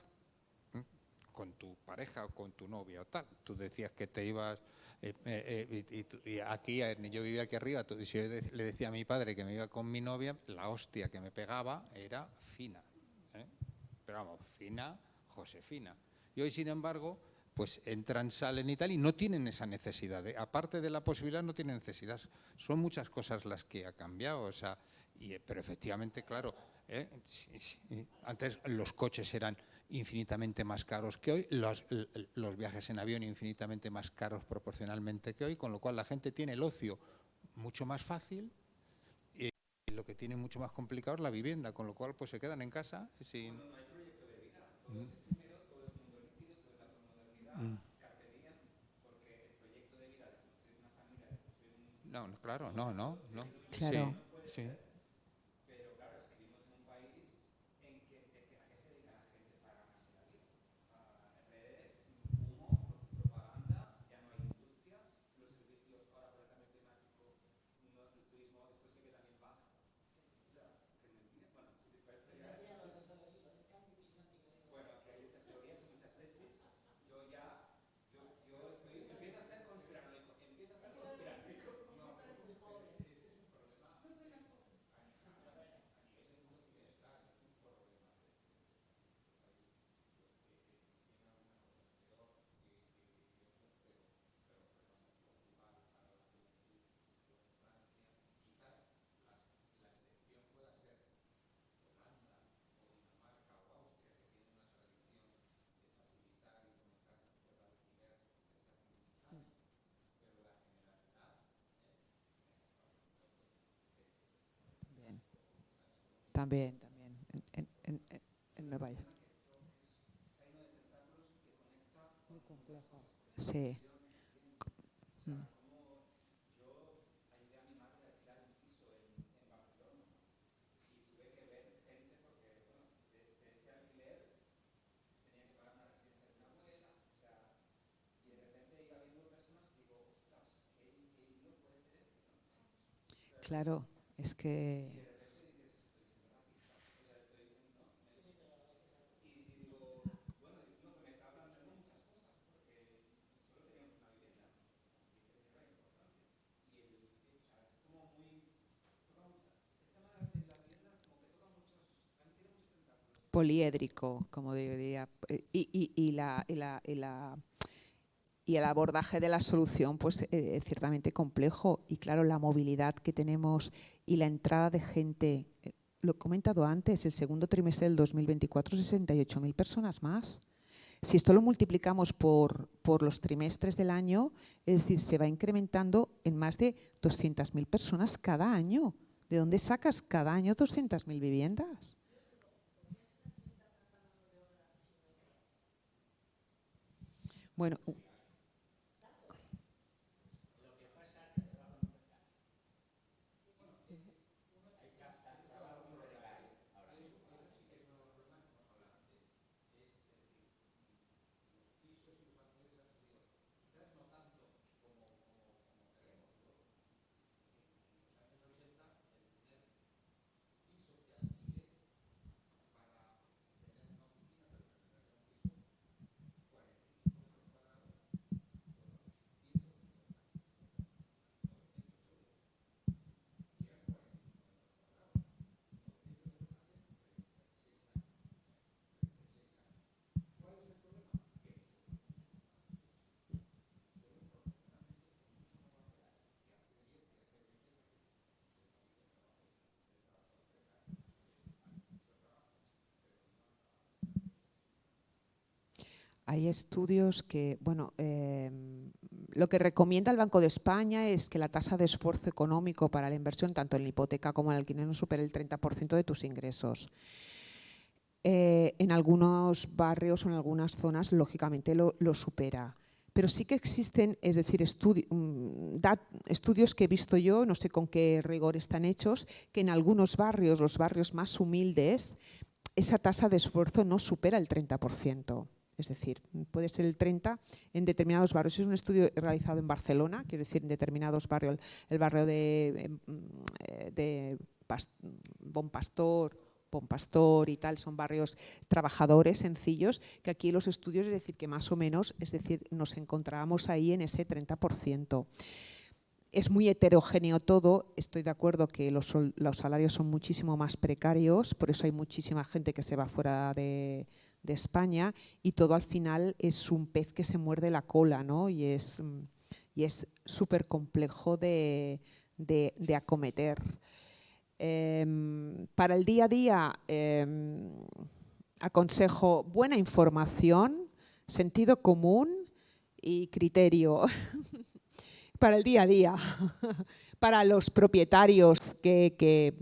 con tu pareja o con tu novia o tal. Tú decías que te ibas, y aquí, yo vivía aquí arriba, si yo le decía a mi padre que me iba con mi novia, la hostia que me pegaba era fina, pero vamos, fina, Josefina. Y hoy, sin embargo, pues entran, salen y tal, y no tienen esa necesidad. Aparte de la posibilidad, no tienen necesidad. Son muchas cosas las que ha cambiado, o sea, pero efectivamente, claro, antes los coches eran infinitamente más caros que hoy, los viajes en avión infinitamente más caros proporcionalmente que hoy, con lo cual la gente tiene el ocio mucho más fácil y lo que tiene mucho más complicado es la vivienda, con lo cual pues se quedan en casa sin... No, claro, no. Claro. Sí. También en Nueva York. Muy complejo. Sí. Claro, es que... poliédrico, como diría, y el abordaje de la solución pues es ciertamente complejo. Y claro, la movilidad que tenemos y la entrada de gente, lo he comentado antes, el segundo trimestre del 2024, 68.000 personas más. Si esto lo multiplicamos por los trimestres del año, es decir, se va incrementando en más de 200.000 personas cada año. ¿De dónde sacas cada año 200.000 viviendas? Bueno, Hay estudios que, bueno, lo que recomienda el Banco de España es que la tasa de esfuerzo económico para la inversión, tanto en la hipoteca como en el alquiler, no supere el 30% de tus ingresos. En algunos barrios o en algunas zonas, lógicamente, lo supera. Pero sí que existen, es decir, estudios que he visto yo, no sé con qué rigor están hechos, que en algunos barrios, los barrios más humildes, esa tasa de esfuerzo no supera el 30%. Es decir, puede ser el 30% en determinados barrios. Es un estudio realizado en Barcelona, quiero decir, en determinados barrios, el barrio de Bon Pastor y tal, son barrios trabajadores, sencillos, que aquí los estudios, es decir, que más o menos, es decir, nos encontrábamos ahí en ese 30%. Es muy heterogéneo todo, estoy de acuerdo que los salarios son muchísimo más precarios, por eso hay muchísima gente que se va fuera de España, y todo al final es un pez que se muerde la cola, ¿no? Y es súper complejo de acometer. Para el día a día aconsejo buena información, sentido común y criterio. Para el día a día, para los propietarios que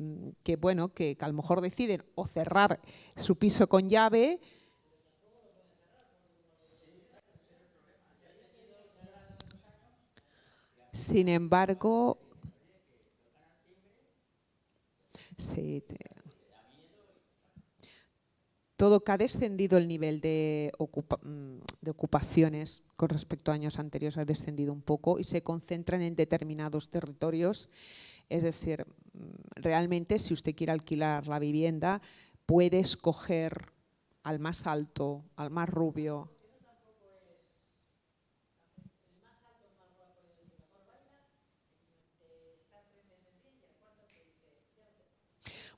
a lo mejor deciden o cerrar su piso con llave. Sin embargo, sí, todo que ha descendido el nivel de ocupaciones con respecto a años anteriores, ha descendido un poco y se concentran en determinados territorios. Es decir, realmente si usted quiere alquilar la vivienda, puede escoger al más alto, al más rubio.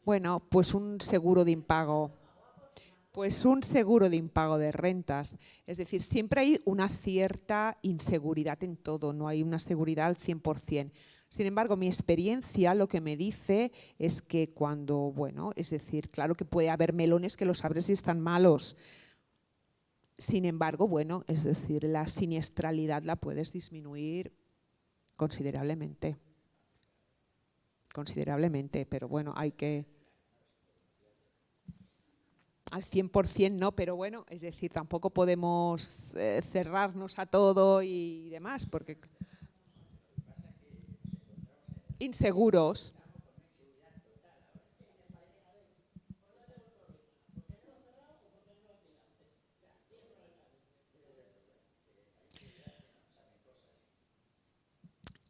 Bueno, pues un seguro de impago. Pues un seguro de impago de rentas. Es decir, siempre hay una cierta inseguridad en todo, no hay una seguridad al 100%. Sin embargo, mi experiencia lo que me dice es que cuando, bueno, es decir, claro que puede haber melones que los abres y están malos. Sin embargo, bueno, es decir, la siniestralidad la puedes disminuir considerablemente. Considerablemente, pero bueno, hay que… Al 100% no, pero bueno, es decir, tampoco podemos cerrarnos a todo y demás, porque… Inseguros.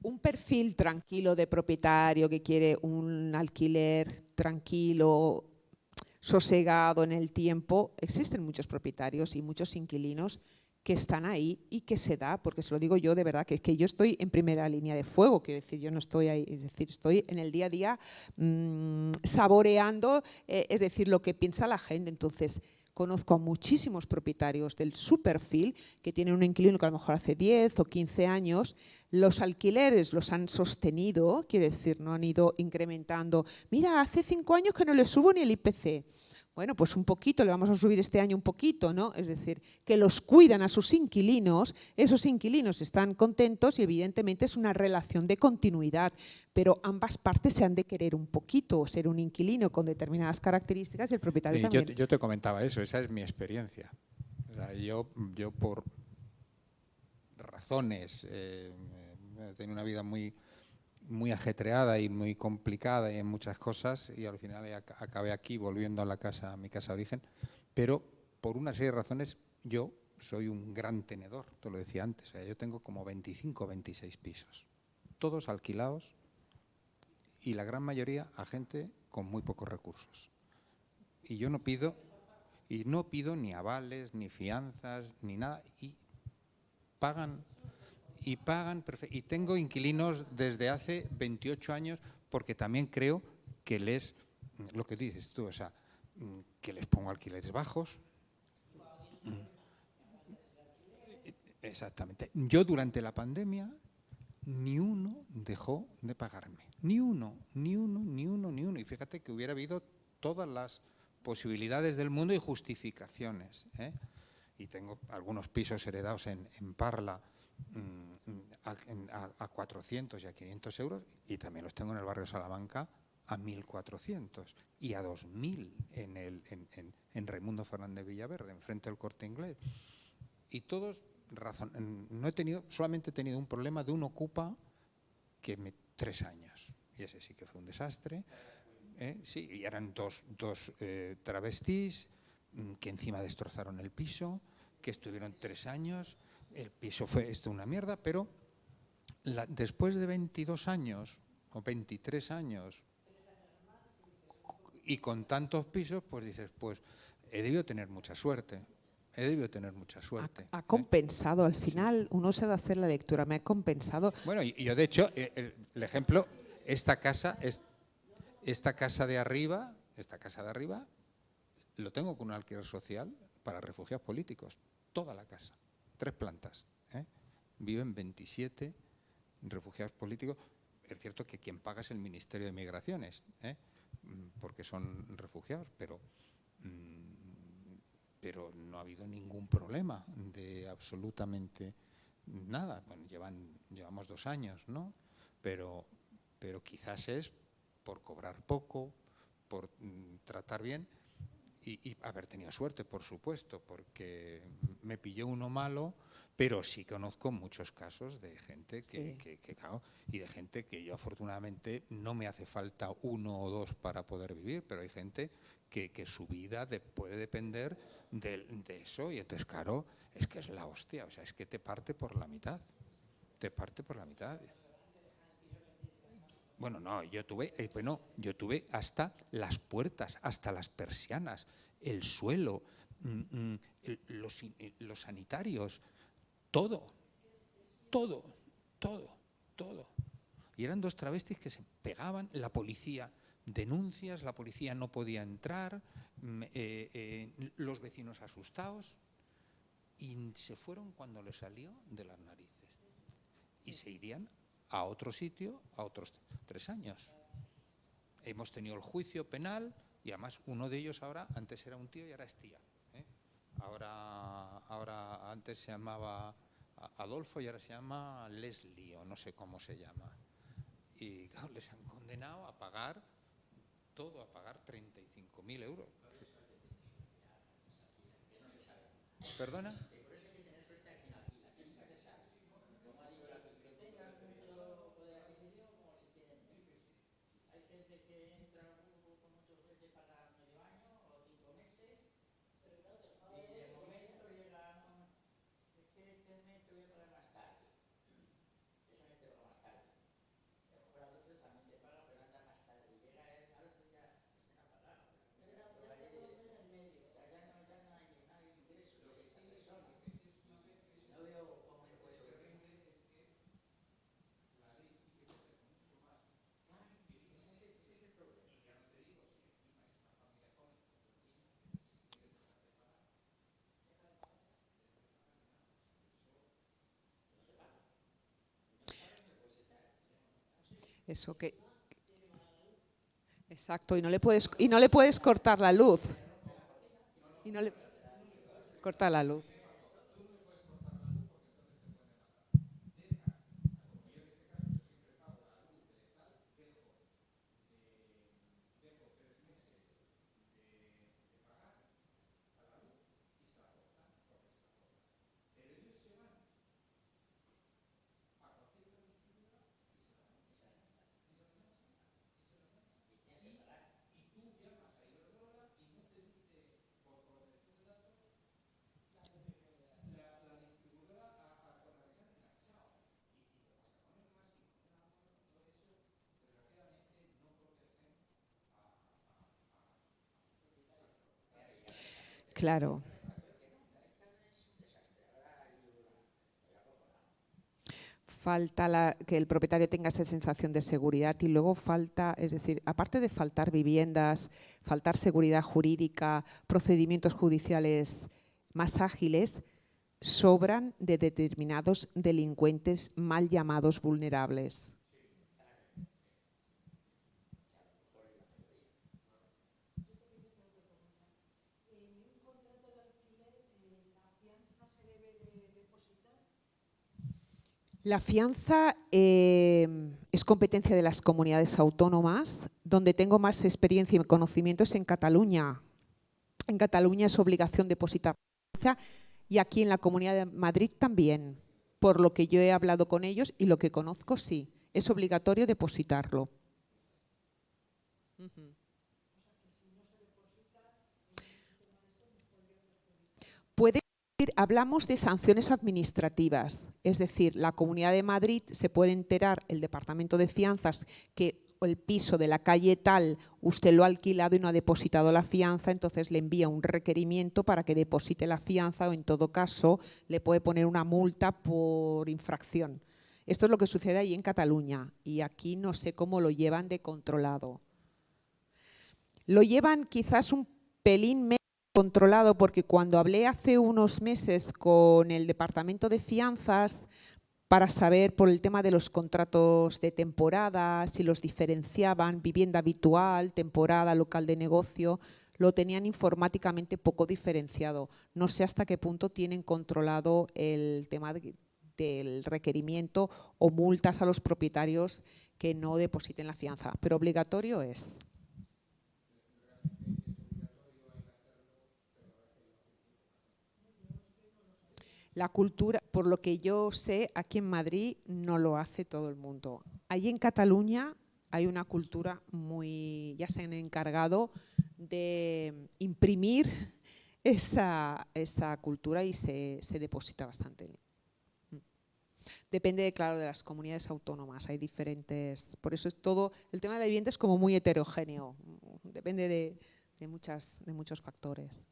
Un perfil tranquilo de propietario que quiere un alquiler tranquilo, sosegado en el tiempo. Existen muchos propietarios y muchos inquilinos que están ahí y que se da, porque se lo digo yo de verdad, que yo estoy en primera línea de fuego, quiero decir, yo no estoy ahí, es decir, estoy en el día a día saboreando, es decir, lo que piensa la gente. Entonces, conozco a muchísimos propietarios del su perfil que tienen un inquilino que a lo mejor hace 10 o 15 años, los alquileres los han sostenido, quiere decir, no han ido incrementando. Mira, hace 5 años que no le subo ni el IPC. Bueno, pues un poquito, le vamos a subir este año un poquito, ¿no? Es decir, que los cuidan a sus inquilinos, esos inquilinos están contentos y evidentemente es una relación de continuidad, pero ambas partes se han de querer un poquito, ser un inquilino con determinadas características y el propietario también. Yo te comentaba eso, esa es mi experiencia. O sea, yo por razones, he tenido una vida muy ajetreada y muy complicada y en muchas cosas, y al final acabé aquí volviendo a mi casa de origen, pero por una serie de razones yo soy un gran tenedor, te lo decía antes, o sea, yo tengo como 25 o 26 pisos, todos alquilados y la gran mayoría a gente con muy pocos recursos. Y yo no pido ni avales, ni fianzas, ni nada, y pagan y tengo inquilinos desde hace 28 años, porque también creo que lo que dices tú, o sea, que les pongo alquileres bajos. Exactamente. Yo durante la pandemia ni uno dejó de pagarme, ni uno. Y fíjate que hubiera habido todas las posibilidades del mundo y justificaciones, ¿eh? y tengo algunos pisos heredados en Parla a 400 y a 500 euros, y también los tengo en el barrio Salamanca a 1.400 y a 2.000 en Raimundo Fernández Villaverde, enfrente del Corte Inglés. Y todos solamente he tenido un problema de un ocupa que 3 años, y ese sí que fue un desastre. Sí, y eran dos travestis que encima destrozaron el piso, que estuvieron 3 años. El piso fue una mierda, pero después de 22 años o 23 años y con tantos pisos, pues dices, pues he debido tener mucha suerte. Ha compensado, al final uno se ha de hacer la lectura, me ha compensado. Bueno, y yo de hecho, el ejemplo, esta casa de arriba, lo tengo con un alquiler social para refugiados políticos, toda la casa, 3 plantas. Viven 27 refugiados políticos. Es cierto que quien paga es el Ministerio de Migraciones, porque son refugiados, pero no ha habido ningún problema de absolutamente nada. Bueno, llevamos 2 años, ¿no? Pero quizás es por cobrar poco, por tratar bien y haber tenido suerte, por supuesto, porque me pilló uno malo, pero sí conozco muchos casos de gente claro, y de gente que yo afortunadamente no me hace falta 1 o 2 para poder vivir, pero hay gente que su vida puede depender de eso, y entonces claro, es que es la hostia, o sea, es que te parte por la mitad. Bueno, no, yo tuve hasta las puertas, hasta las persianas, el suelo, los sanitarios, todo. Y eran 2 travestis que se pegaban, la policía, denuncias, la policía no podía entrar, los vecinos asustados, y se fueron cuando les salió de las narices. Y se irían a otro sitio a otros 3 años. Hemos tenido el juicio penal y además uno de ellos ahora, antes era un tío y ahora es tía. Ahora antes se llamaba Adolfo y ahora se llama Leslie o no sé cómo se llama. Y claro, les han condenado a pagar todo, a pagar 35.000 euros. ¿Perdona? Eso que... Exacto, y no le puedes cortar la luz. Corta la luz. Claro. Falta que el propietario tenga esa sensación de seguridad y luego falta, es decir, aparte de faltar viviendas, faltar seguridad jurídica, procedimientos judiciales más ágiles, sobran de determinados delincuentes mal llamados vulnerables. La fianza es competencia de las comunidades autónomas. Donde tengo más experiencia y conocimiento es en Cataluña. En Cataluña es obligación depositar la fianza y aquí en la Comunidad de Madrid también. Por lo que yo he hablado con ellos y lo que conozco, sí, es obligatorio depositarlo. Puede ir, hablamos de sanciones administrativas, es decir, la Comunidad de Madrid se puede enterar, el Departamento de Fianzas, que el piso de la calle tal usted lo ha alquilado y no ha depositado la fianza, entonces le envía un requerimiento para que deposite la fianza o en todo caso le puede poner una multa por infracción. Esto es lo que sucede ahí en Cataluña y aquí no sé cómo lo llevan de controlado. Lo llevan quizás un pelín menos controlado porque cuando hablé hace unos meses con el Departamento de Fianzas para saber por el tema de los contratos de temporada, si los diferenciaban, vivienda habitual, temporada, local de negocio, lo tenían informáticamente poco diferenciado. No sé hasta qué punto tienen controlado el tema del requerimiento o multas a los propietarios que no depositen la fianza, pero obligatorio es. La cultura, por lo que yo sé, aquí en Madrid no lo hace todo el mundo. Allí en Cataluña hay una cultura muy, ya se han encargado de imprimir esa cultura y se deposita bastante. Depende, claro, de las comunidades autónomas, hay diferentes, por eso es todo, el tema de la vivienda es como muy heterogéneo, depende de muchos factores.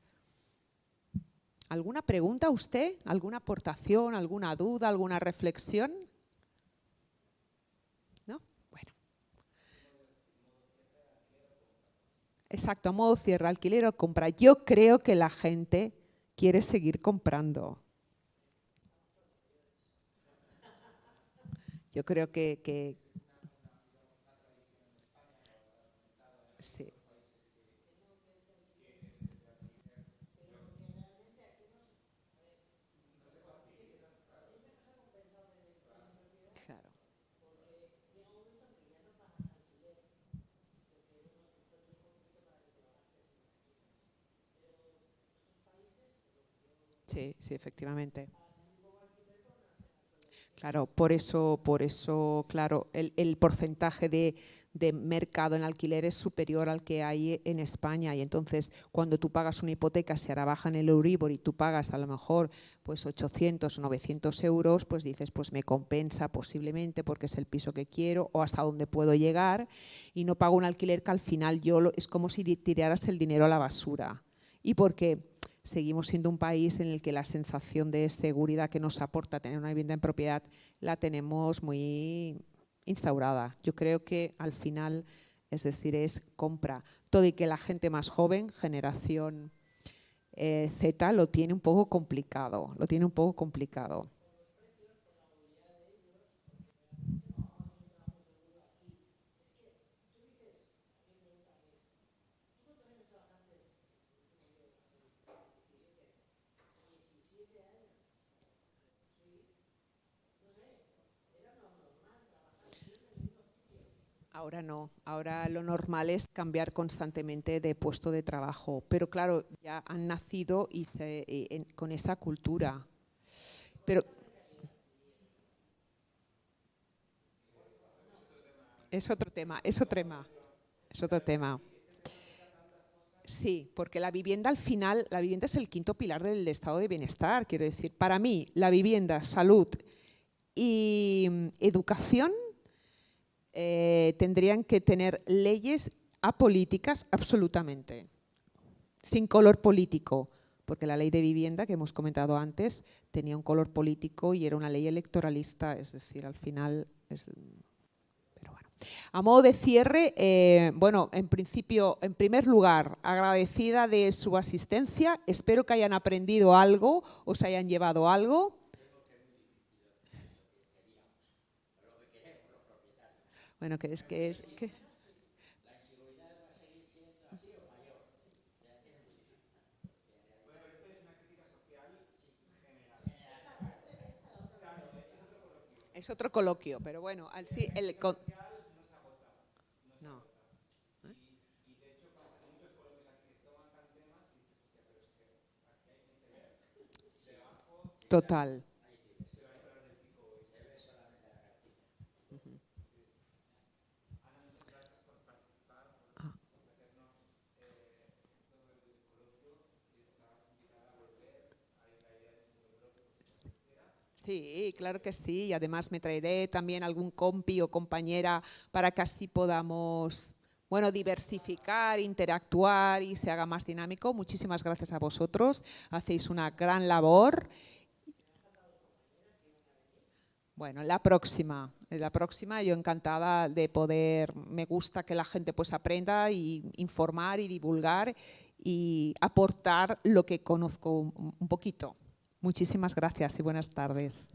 ¿Alguna pregunta a usted? ¿Alguna aportación? ¿Alguna duda? ¿Alguna reflexión? ¿No? Bueno. Exacto, modo cierre, alquiler o compra. Yo creo que la gente quiere seguir comprando. Yo creo que sí. Claro. Sí, sí, efectivamente. Claro, por eso, claro, el porcentaje de mercado en alquiler es superior al que hay en España y entonces cuando tú pagas una hipoteca, si ahora bajan el Euribor y tú pagas a lo mejor pues 800 o 900 euros, pues dices, pues me compensa posiblemente porque es el piso que quiero o hasta donde puedo llegar y no pago un alquiler que al final es como si tiraras el dinero a la basura. Y porque seguimos siendo un país en el que la sensación de seguridad que nos aporta tener una vivienda en propiedad la tenemos muy instaurada. Yo creo que al final, es decir, es compra. Todo y que la gente más joven, generación Z, lo tiene un poco complicado. Ahora no, ahora lo normal es cambiar constantemente de puesto de trabajo, pero claro, ya han nacido con esa cultura. Pero es otro tema. Sí, porque la vivienda al final, la vivienda es el quinto pilar del estado de bienestar, quiero decir. Para mí, la vivienda, salud y educación tendrían que tener leyes apolíticas absolutamente, sin color político, porque la ley de vivienda que hemos comentado antes tenía un color político y era una ley electoralista, es decir, al final pero bueno. A modo de cierre, bueno, en principio, en primer lugar, agradecida de su asistencia, espero que hayan aprendido algo, os hayan llevado algo. Bueno, que es que ¿La inseguridad va a seguir siendo así o mayor? Bueno, pero esto es una crítica social general. Claro, esto es otro coloquio. Es otro coloquio, pero bueno, sí, no. Total. Sí, claro que sí. Y además me traeré también algún compi o compañera para que así podamos, bueno, diversificar, interactuar y se haga más dinámico. Muchísimas gracias a vosotros. Hacéis una gran labor. Bueno, en la próxima yo encantada de poder, me gusta que la gente pues aprenda y informar y divulgar y aportar lo que conozco un poquito. Muchísimas gracias y buenas tardes.